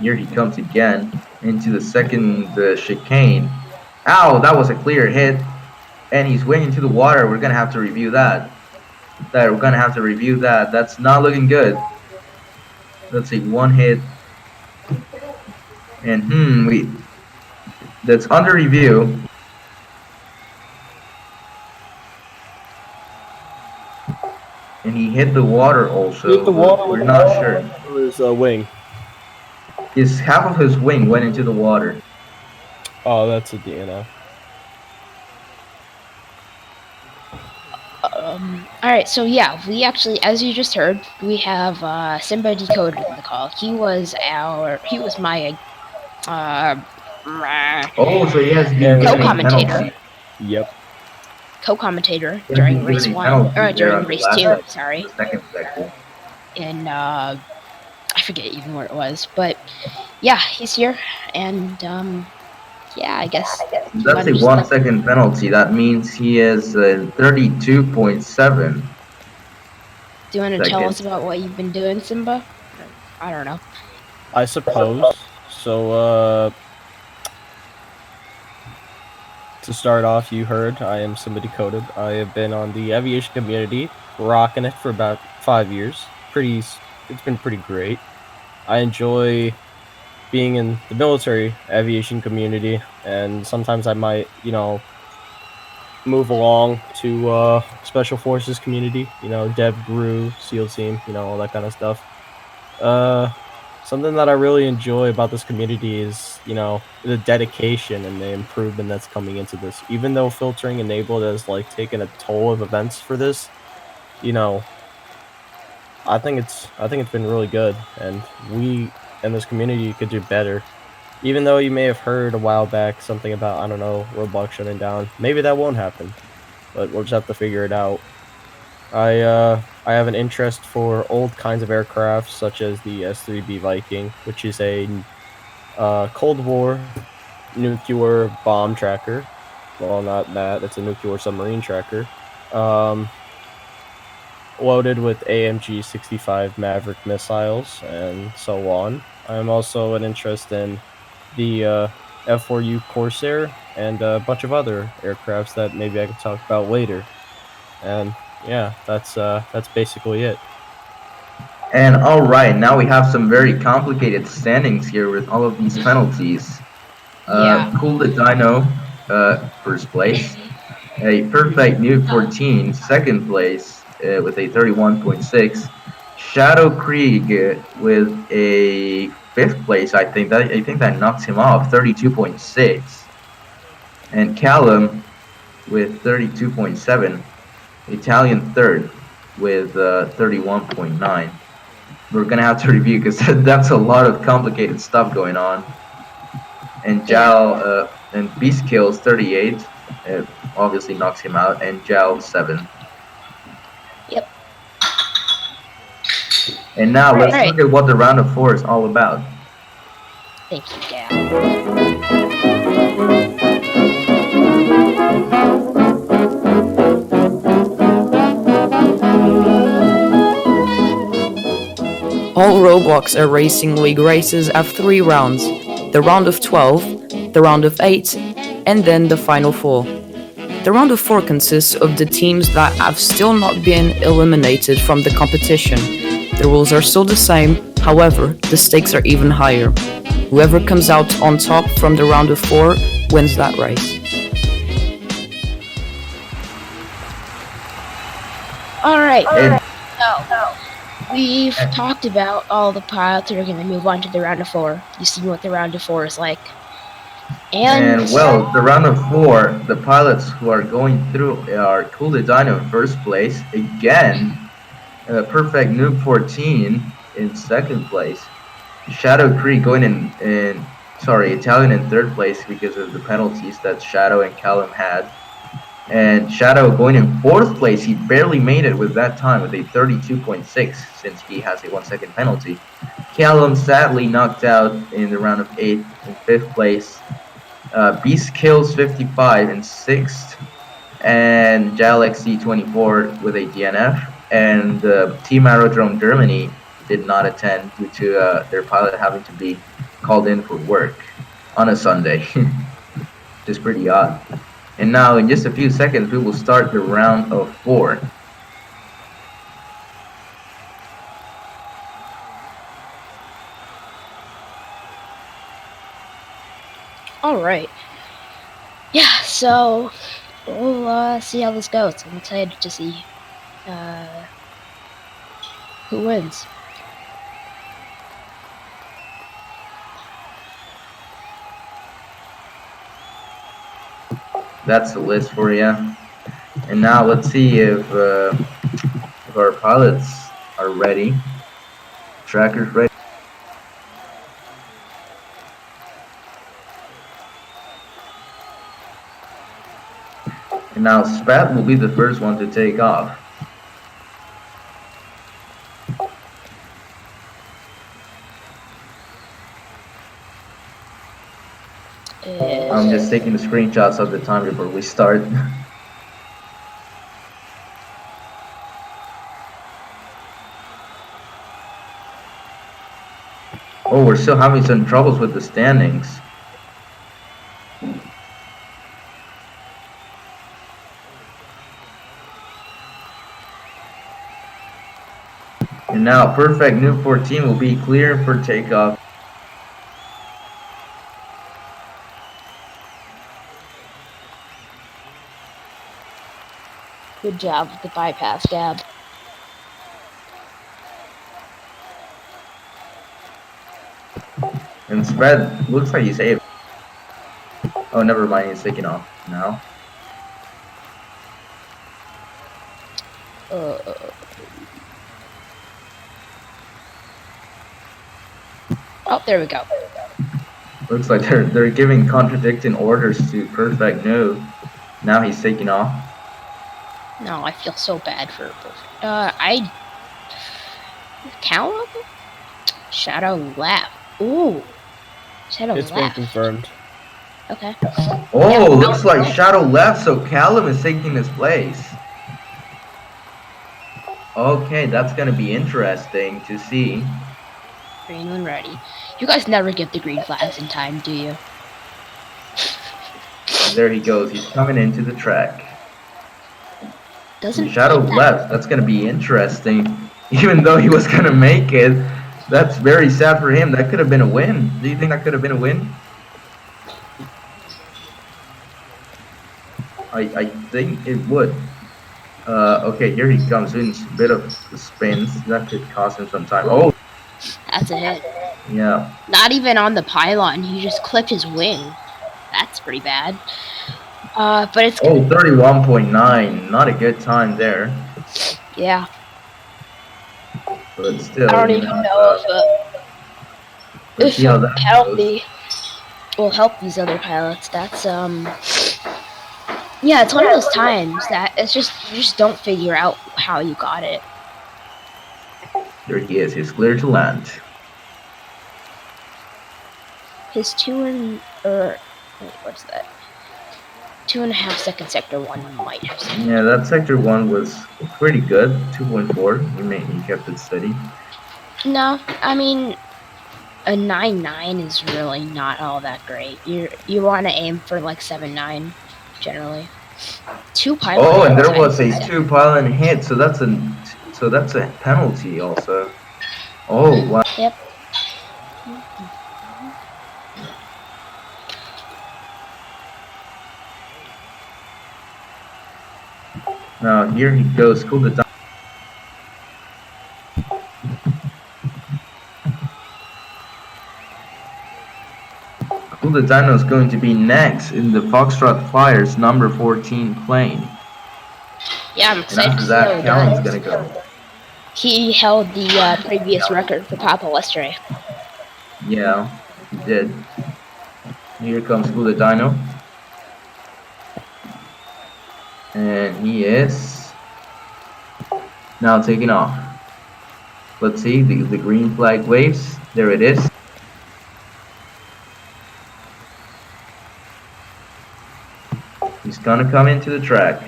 Here he comes again into the second chicane. Ow, that was a clear hit. And he's way into the water. We're going to have to review that. That's not looking good. Let's see, one hit. And that's under review. And he hit the water also. Hit the water We're with not the sure. His wing. Half of his wing went into the water. Oh, that's a DNF. Alright, so yeah, we actually, as you just heard, we have Simba decoded in the call. He was my Oh, so he has been Yeah, given a co-commentator. penalty. Yep. Co-commentator He has during been race given a 1, penalty or there during on the race last 2, sector, sorry. the second sector. In I forget even where it was, but yeah, he's here, and yeah, I guess. That's a 1 second penalty. That means he is 32.7. Do you want to tell us seconds. about what you've been doing, Simba? I don't know. I suppose. So, to start off, you heard I am Simba Decoded. I have been on the aviation community, rocking it for about 5 years. It's been pretty great. I enjoy being in the military aviation community, and sometimes I might, move along to special forces community, Dev, GRU, SEAL team, all that kind of stuff. Something that I really enjoy about this community is, the dedication and the improvement that's coming into this. Even though filtering enabled has taken a toll of events for this, I think it's been really good, and we in this community could do better. Even though you may have heard a while back something about, I don't know, Roblox shutting down. Maybe that won't happen, but we'll just have to figure it out. I have an interest for old kinds of aircraft, such as the S-3B Viking, which is a Cold War nuclear bomb tracker. Well, not that. It's a nuclear submarine tracker. Loaded with AMG 65 Maverick missiles and so on. I'm also an interest in the F4U Corsair and a bunch of other aircrafts that maybe I could talk about later. And yeah, that's basically it. And all right, now we have some very complicated standings here with all of these penalties. Yeah. Cool the Dino, first place. A perfect Nuke 14, second place with a 31.6. Shadow Krieg with a fifth place. I think that knocks him off, 32.6. And Callum with 32.7. Italian third with 31.9. We're gonna have to review because that's a lot of complicated stuff going on. And Jal and Beast Kills 38. Obviously knocks him out, and Jal 7. Yep. And now let's look at what the round of 4 is all about. Thank you, Gal. All Roblox Air Racing League races have 3 rounds: the round of 12, the round of 8, and then the final 4. The round of 4 consists of the teams that have still not been eliminated from the competition. The rules are still the same, however, the stakes are even higher. Whoever comes out on top from the round of 4 wins that race. Alright, so we've talked about all the pilots that are going to move on to the round of 4. You see what the round of 4 is like. And well, the round of 4, the pilots who are going through are Cool the Dino in first place. Again, Perfect Noob 14 in second place. Shadow Creek going Italian in third place because of the penalties that Shadow and Callum had. And Shadow going in fourth place, he barely made it with that time with a 32.6 since he has a 1 second penalty. Callum sadly knocked out in the round of 8 in fifth place. Beast Kills 55 in sixth. And Jal XC24 with a DNF. And Team Aerodrome Germany did not attend due to their pilot having to be called in for work on a Sunday, which is pretty odd. And now, in just a few seconds, we will start the round of 4. All right. Yeah, so we'll see how this goes. I'm excited to see who wins. That's the list for you. And now let's see if our pilots are ready. Trackers ready. And now Spat will be the first one to take off. I'm just taking the screenshots of the time before we start. Oh, we're still having some troubles with the standings. And now Perfect New 14 will be clear for takeoff. Good job with the bypass, Gab. And Spread looks like he's able. Oh, never mind, he's taking off now. Oh, there we go. Looks like they're giving contradicting orders to Perfect No. Now he's taking off. No, I feel so bad for Callum? Shadow left. Ooh. Shadow It's been left. confirmed. Okay. Oh, Yeah, looks like Shadow left, so Callum is taking his place. Okay, that's gonna be interesting to see. Green when ready. You guys never get the green flags in time, do you? There he goes. He's coming into the track. Doesn't Shadow left. That's gonna be interesting. Even though he was gonna make it, that's very sad for him. That could have been a win. Do you think that could have been a win? I think it would. Okay, here he comes in. A bit of spins. That could cost him some time. Oh, That's a hit. yeah. Not even on the pylon. He just clipped his wing. That's pretty bad. But it's Oh, 31.9. Not a good time there. yeah. But still, I don't even know let's if see how a that penalty will help these other pilots. That's yeah, it's one of those times that it's just you just don't figure out how you got it. There he is. He's clear to land. His what's that? 2.5 second sector 1 might have something. Yeah, that sector 1 was pretty good. 2.4. He kept it steady. No, I mean a 9.9 is really not all that great. You want to aim for like 7.9 generally. 2 pilot. Oh, and there was a 2 pylon hit, so that's a penalty also. Oh wow. Yep. Now here he goes. Cool the time. Cool the Dino is going to be next in the Foxtrot Flyers number 14 plane. Yeah, I'm And excited to after see how that, he Callan's does. gonna go. He held the previous record for Papa Westray. Yeah, he did. Here comes Cool the Dino. And he is now taking off. Let's see, the green flag waves. There it is. He's gonna come into the track.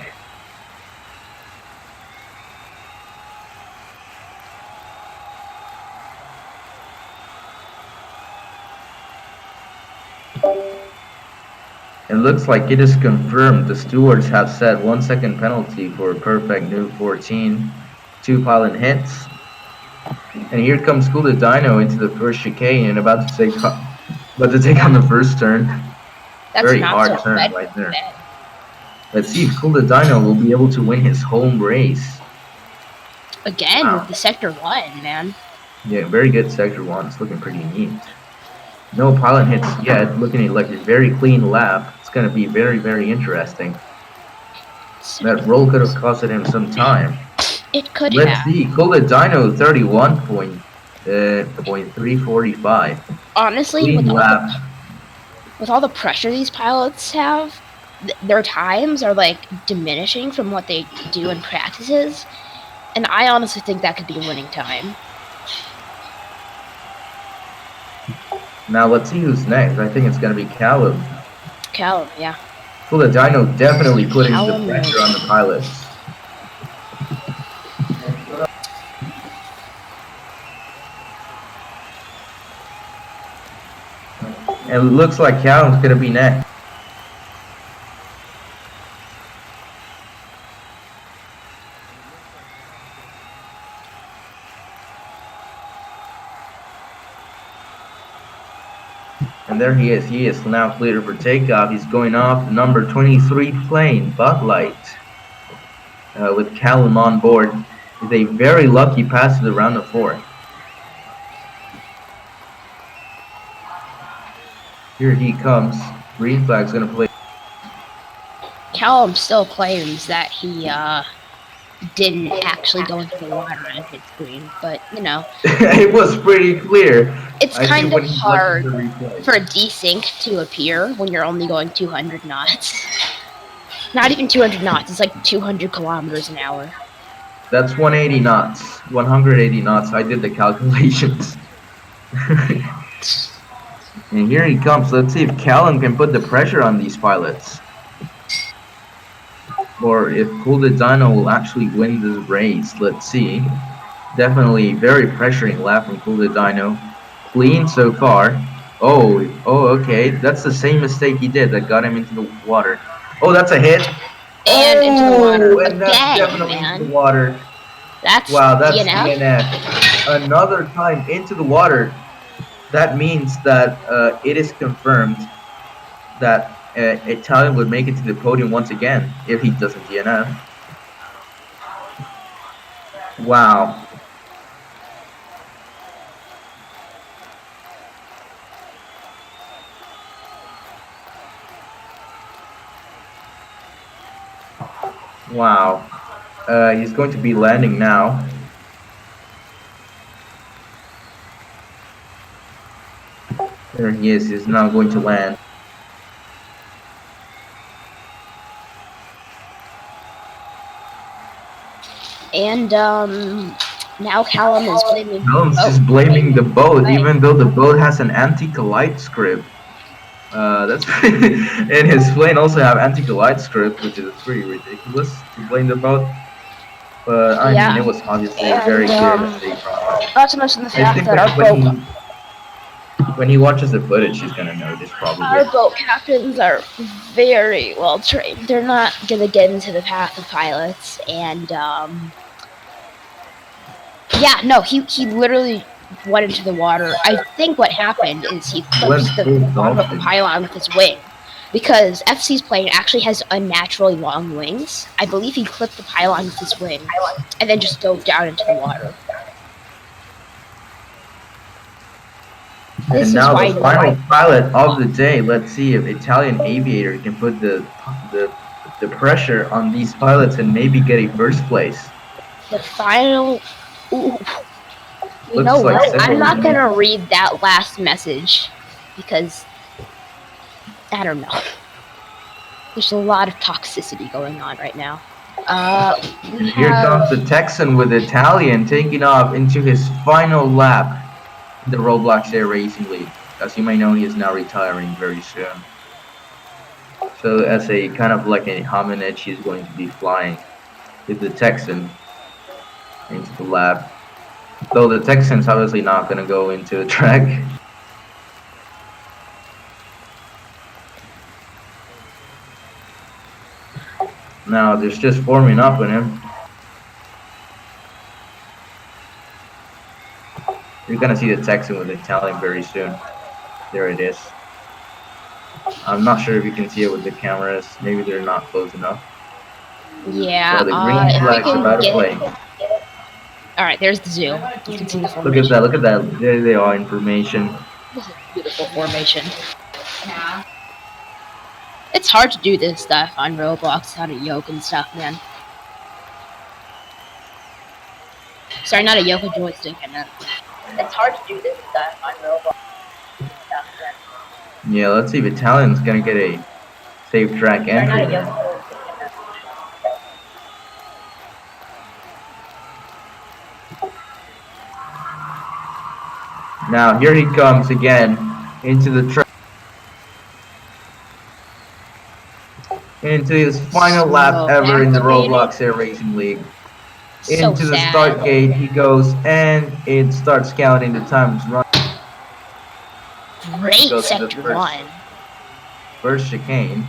looks like it is confirmed. The stewards have set 1 second penalty for a perfect new 14. 2 pilot hits. And here comes Cool the Dino into the first chicane and about to take on the first turn. That's Very not hard so turn bad. right there. Let's see if Cool the Dino will be able to win his home race. Again Wow. with the sector 1, man. Yeah, very good sector 1. It's looking pretty neat. No pilot hits yet. Looking like a very clean lap. It's going to be very, very interesting. That roll could have costed him some time. It could Let's have. see. Cool the Dino 31.345. Honestly, Clean lap. with all the pressure these pilots have, their times are like diminishing from what they do in practices, and I honestly think that could be a winning time. Now let's see who's next. I think it's gonna be Callum. Callum, yeah. Cool the Dino definitely putting Callum, the pressure on the pilots. And it looks like Callum's gonna be next. And there he is. He is now cleared for takeoff. He's going off the number 23 plane, Bud Light, with Callum on board. It's a very lucky pass to the round of 4. Here he comes. Green flag's gonna play. Callum still claims that he didn't actually go into the water and hit green, but you know, It was pretty clear. it's I kind see when of he hard watches the replay. for a desync to appear when you're only going 200 knots. Not even 200 knots, it's like 200 kilometers an hour. That's 180 knots. 180 knots. I did the calculations. And here he comes. Let's see if Callum can put the pressure on these pilots. Or if Cool the Dino will actually win this race. Let's see. Definitely very pressuring lap from Cool the Dino. Clean so far. Oh, okay. That's the same mistake he did that got him into the water. Oh, that's a hit. And into the water And that's again, definitely man. into the water. That's Wow, that's DNF. DNF. Another time into the water. That means that it is confirmed that Italian would make it to the podium once again if he doesn't DNF. Wow. Wow. He's going to be landing now. There he is. He's now going to land. And now Callum is blaming Callum's boat. just blaming the boat, Right. even though the boat has an anti-collide script. That's and his plane also have anti-collide script, which is pretty ridiculous to blame the boat. But I Yeah. mean, it was obviously And, very clear mistake from him. Not to mention the I fact think that that our boat, when he watches the footage, he's gonna notice probably. our boat captains are very well trained. They're not gonna get into the path of pilots, and yeah, no, he literally went into the water. I think what happened is he clipped the bottom of the pylon with his wing. Because FC's plane actually has unnaturally long wings. I believe he clipped the pylon with his wing and then just dove down into the water. This And is now why the final pilot of the day. Let's see if Italian Aviator can put the pressure on these pilots and maybe get a first place. the final. Ooh. You Looks know like what? several I'm not minutes. gonna read that last message because I don't know. There's a lot of toxicity going on right now. We And here have comes the Texan with Italian taking off into his final lap in the Roblox Air Racing League. As you may know, he is now retiring very soon. So as a kind of like a hominid, she's going to be flying with the Texan into the lab. Though the Texan's obviously not going to go into the track. Now there's just forming up on him. You're gonna see the Texan with Italian very soon. There it is. I'm not sure if you can see it with the cameras. Maybe they're not close enough. Yeah. So the green If we flag's can about to get. play. All right, there's the zoo. You can see the Look formation. at that! Look at that! There they are in formation. This is beautiful formation. It's hard to do this stuff on Roblox, how to yoke and stuff, man. Sorry, not a yoke, a joystick. It's hard to do this stuff on Roblox. Yeah, let's see if Italian's gonna get a safe track entry there. Now here he comes again into the track. Into his final lap ever in the Roblox Air Racing League. So Into the sad. start gate he goes, and it starts counting the times run. Great Goes to the sector one. First chicane.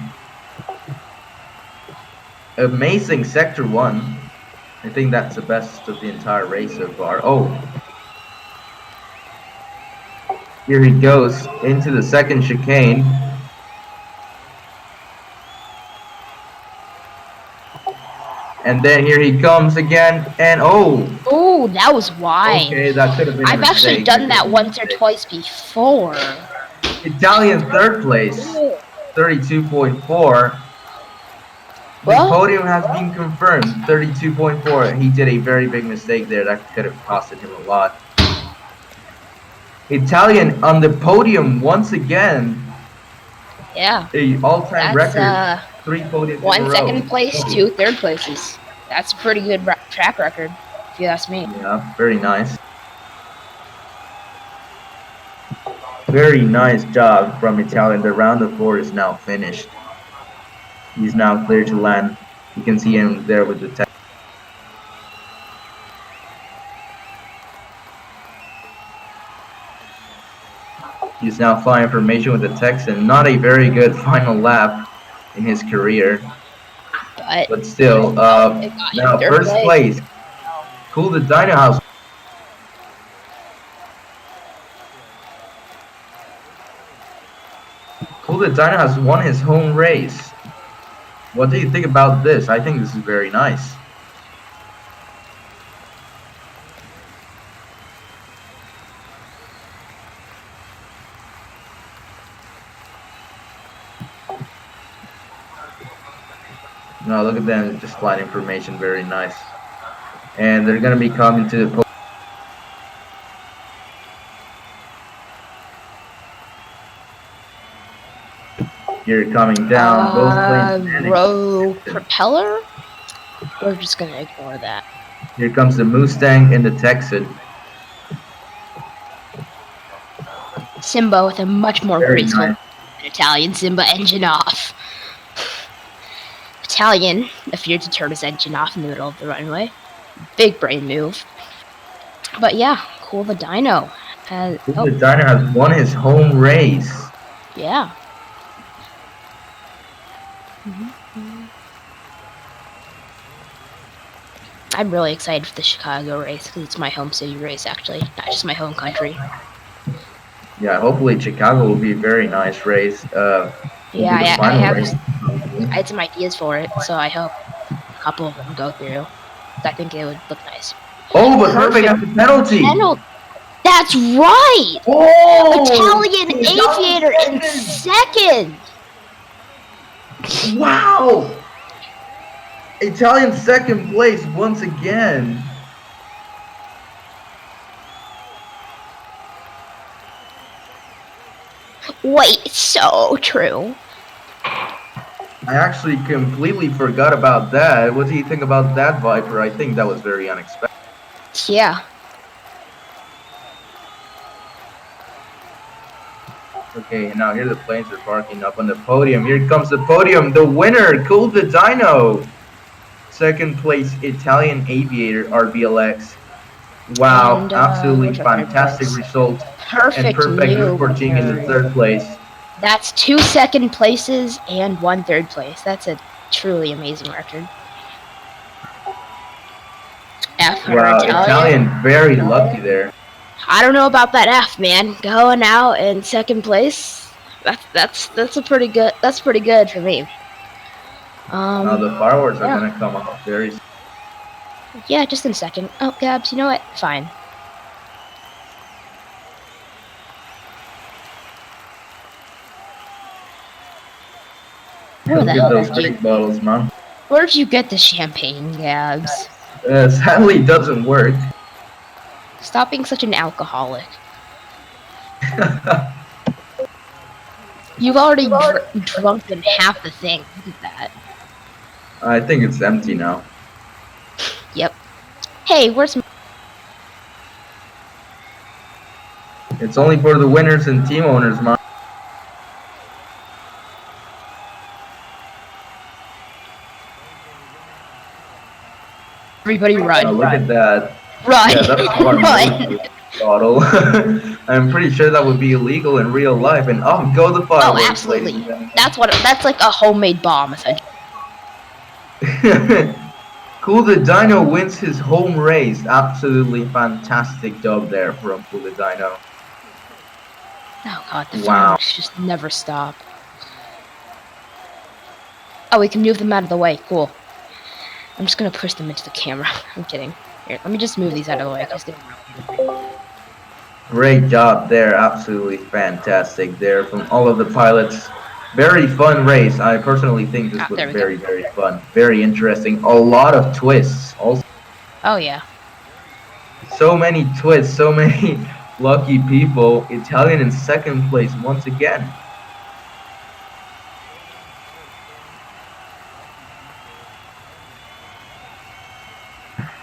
Amazing sector 1. I think that's the best of the entire race so far. Oh. Here he goes into the second chicane. And then here he comes again, and oh! Oh, that was wide. Okay, that could have been a I've actually mistake. done that once or twice before. Italian third place, 32.4. The Well- podium has been confirmed, 32.4. He did a very big mistake there. That could have costed him a lot. Italian on the podium once again. Yeah. A all-time That's record. 3 podiums in a one row. second place, 2 third places. That's a pretty good track record, if you ask me. Yeah, very nice. Very nice job from Italian. The round of 4 is now finished. He's now clear to land. You can see him there with the tech. He's now flying formation with the Texan. Not a very good final lap in his career, but still, it got him now third first place. Cool the Dino House. Cool the Dino House won his home race. What do you think about this? I think this is very nice. No, look at them, just flight information, very nice. And they're gonna be coming to the You're coming down, both planes standing. Row propeller? We're just gonna ignore that. Here comes the Mustang and the Texan. Simba with a much more Very graceful nice. Italian Simba engine off. Italian appeared to turn his engine off in the middle of the runway. Big brain move. But yeah, Cool the Dino. The Dino has won his home race. Yeah. I'm really excited for the Chicago race because it's my home city race, actually, not just my home country. Yeah, hopefully Chicago will be a very nice race. Yeah, I had some ideas for it, so I hope a couple of them go through. I think it would look nice. Oh, but Perfect has a penalty. That's right! Oh, Italian Aviator in second! Wow! Italian second place once again. Wait, so true. I actually completely forgot about that. What do you think about that, Viper? I think that was very unexpected. Yeah. Okay, now here the planes are parking up on the podium. Here comes the podium. The winner, Cool the Dino. Second place, Italian Aviator, RBLX. Wow, And, absolutely where's our third fantastic place? result. Perfect And Perfect move. for being in the third place. That's 2 second places and 1 third place. That's a truly amazing record. F for Wow, Italian. Italian, very lucky there. I don't know about that F, man. Going out in second place. That's a pretty good. That's pretty good for me. Now the fireworks are yeah. gonna come off very soon. Yeah, just in a second. Oh, Gabs, you know what? Fine. Where the Look at hell those did you? big bottles, man. Where did you get the champagne, Gabs? Sadly, it doesn't work. Stop being such an alcoholic. You've already drunk in half the thing. Look at that. I think it's empty now. Yep. Hey, where's... It's only for the winners and team owners, man. Everybody run. Now look at that. Run. Yeah, that's hard. Run. Bottle. I'm pretty sure that would be illegal in real life. And oh, go the fireworks, Oh, absolutely. ladies and gentlemen. That's like a homemade bomb, essentially. Cool the Dino wins his home race. Absolutely fantastic dub there from Cool the Dino. Oh god, the Wow. fireworks just never stop. Oh, we can move them out of the way. Cool. I'm just gonna push them into the camera. I'm kidding. Here, let me just move these out of the way. 'Cause Great job there. Absolutely fantastic there from all of the pilots. Very fun race. I personally think this was there we go. very, very fun. Very interesting. A lot of twists. Also, Oh yeah. so many twists. So many lucky people. Italian in second place once again.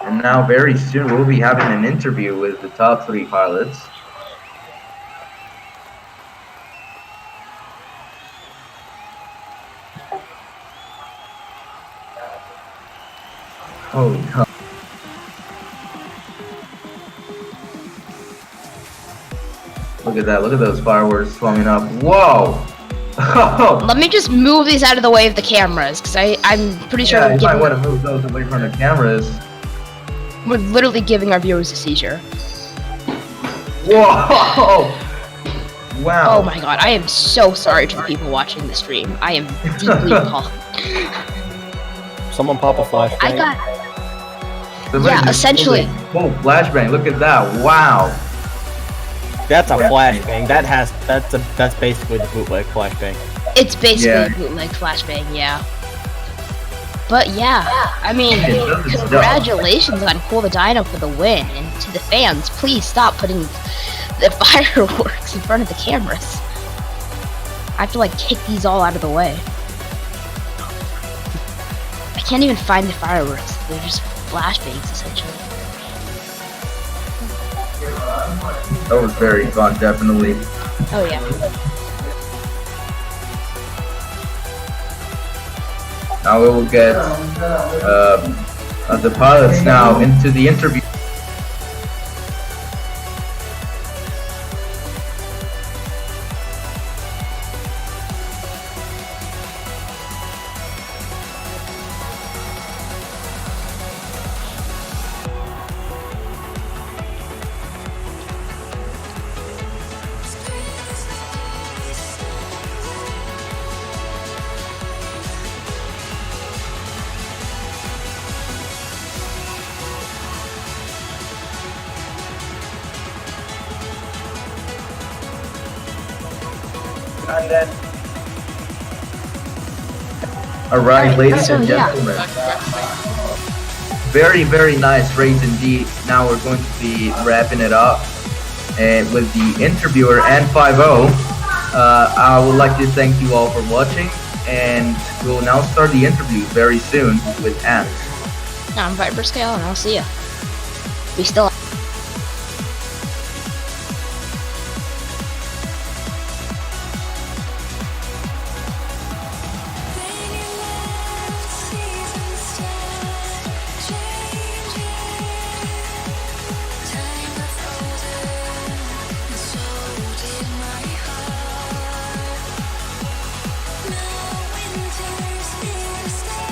And now very soon we'll be having an interview with the top 3 pilots. Holy cow. Look at that, look at those fireworks flowing up. Whoa! Let me just move these out of the way of the cameras, because I'm pretty sure Yeah, we're, you might giving, want to move those away from the cameras. we're literally giving our viewers a seizure. Whoa! Wow. Oh my god, I am so sorry to the people watching the stream. I am deeply appalled. Someone pop a flashbang. I got... Somebody yeah, just essentially. pulled a flashbang, look at that. Wow. That's a flashbang. That's basically the bootleg flashbang. It's basically Yeah. a bootleg flashbang, yeah. But yeah, I mean, It does its job. congratulations on Cool the Dino for the win, and to the fans, please stop putting the fireworks in front of the cameras. I have to like kick these all out of the way. I can't even find the fireworks. They're just flashbangs, essentially. That was very fun, definitely. Oh yeah. Now we will get the pilots now into the interview. And then, alright, ladies and yeah. gentlemen. Very, very nice race indeed. Now we're going to be wrapping it up with the interviewer and 5-0. I would like to thank you all for watching, and we'll now start the interview very soon with Ant. I'm ViiperScale, and I'll see ya. We still. Now winter's here to stay.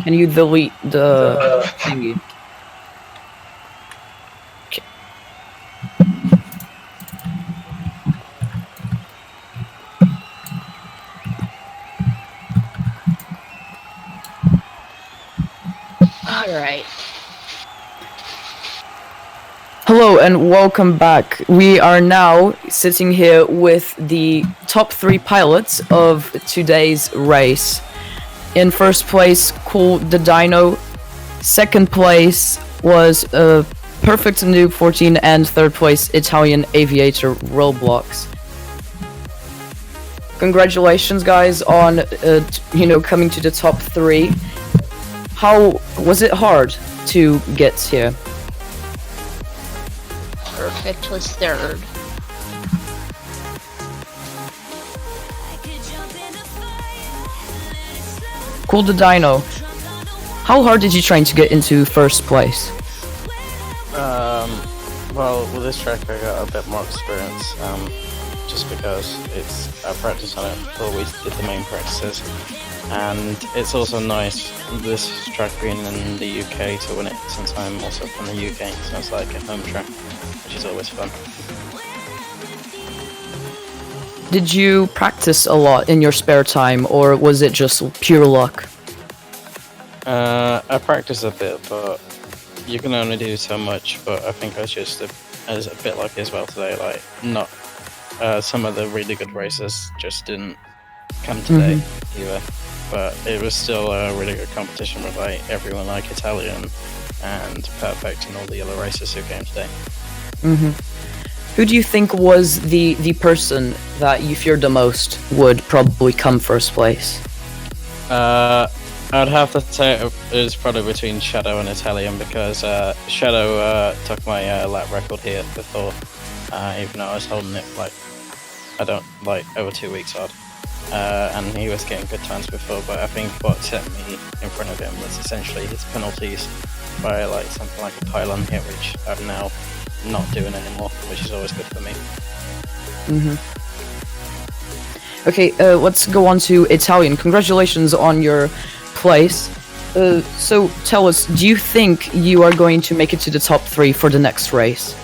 Can you delete the thingy? Alright. Hello and welcome back. We are now sitting here with the top 3 pilots of today's race. In first place, Cool the Dino. Second place was Perfect Noob 14, and third place, Italian Aviator Roblox. Congratulations, guys, on coming to the top 3. How was it hard to get here? Perfect was third. Cool the Dino. How hard did you train to get into first place? Well, with this track I got a bit more experience, just because I practiced on it before we did the main practices, and it's also nice, this track being in the UK, to win it, since I'm also from the UK, so it's like a home track, which is always fun. Did you practice a lot in your spare time, or was it just pure luck? I practiced a bit, but you can only do so much, but I think I was just a bit lucky as well today, like, not, some of the really good races just didn't come today either, but it was still a really good competition with like everyone, like Italian and Perfect and all the other racers who came today. Who do you think was the person that you feared the most would probably come first place? I'd have to say it was probably between Shadow and Italian, because Shadow took my lap record here before, even though I was holding it over 2 weeks odd. And he was getting good times before, but I think what set me in front of him was essentially his penalties by like something like a pylon hit, which I'm now not doing anymore, which is always good for me. Okay, let's go on to Italian. Congratulations on your place. So tell us, do you think you are going to make it to the top 3 for the next race?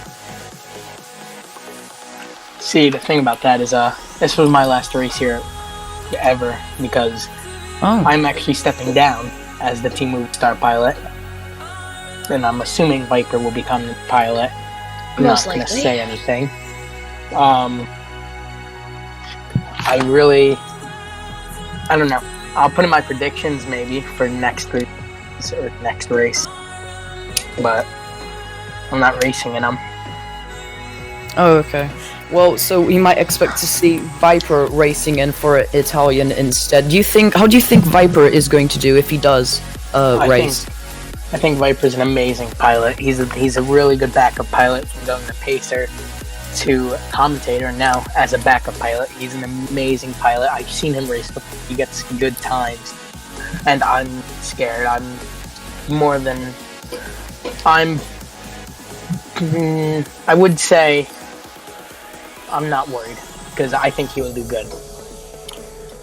See, the thing about that is, this was my last race here ever, because I'm actually stepping down as the team move star pilot, and I'm assuming Viper will become the pilot. I'm not going to say anything. I don't know. I'll put in my predictions maybe for next race, but I'm not racing in them. Oh, okay. Well, so we might expect to see Viper racing in for Italian instead. How do you think Viper is going to do if he does race? I think Viper's an amazing pilot. He's a really good backup pilot from going to Pacer to Commentator, and now as a backup pilot, he's an amazing pilot. I've seen him race before. He gets good times, and I'm scared. I would say I'm not worried, because I think he will do good.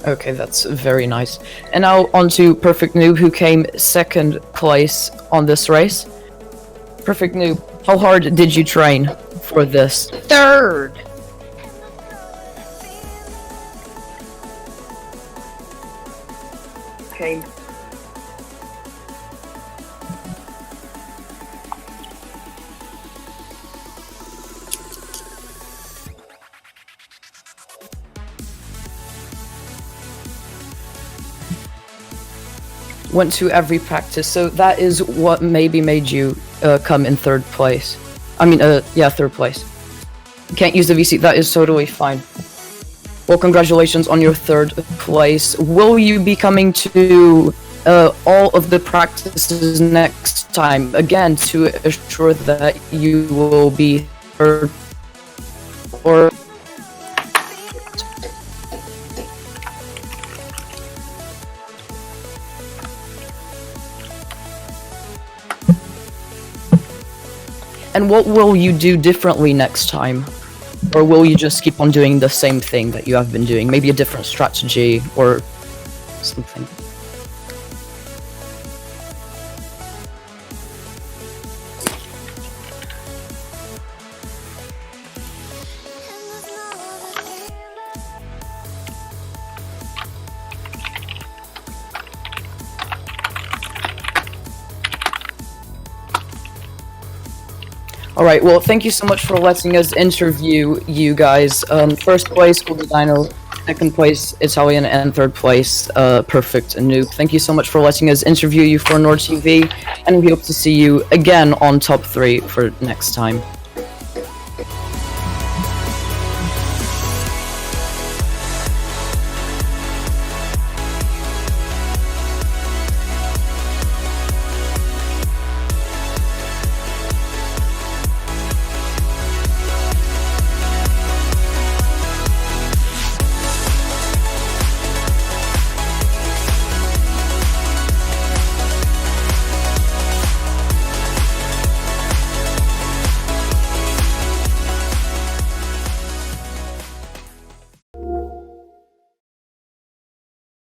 Okay, that's very nice. And now on to Perfect Noob, who came second place on this race. Perfect Noob, how hard did you train for this? Third. Okay. Went to every practice, so that is what maybe made you come in third place. Third place. You can't use the VC, that is totally fine. Well, congratulations on your third place. Will you be coming to all of the practices next time, again, to assure that you will be third? Or and what will you do differently next time? Or will you just keep on doing the same thing that you have been doing? Maybe a different strategy or something? All right. Well, thank you so much for letting us interview you guys. First place, Golden Dino. Second place, Italian, and third place, Perfect Noob. Thank you so much for letting us interview you for NorTv, and we hope to see you again on top 3 for next time.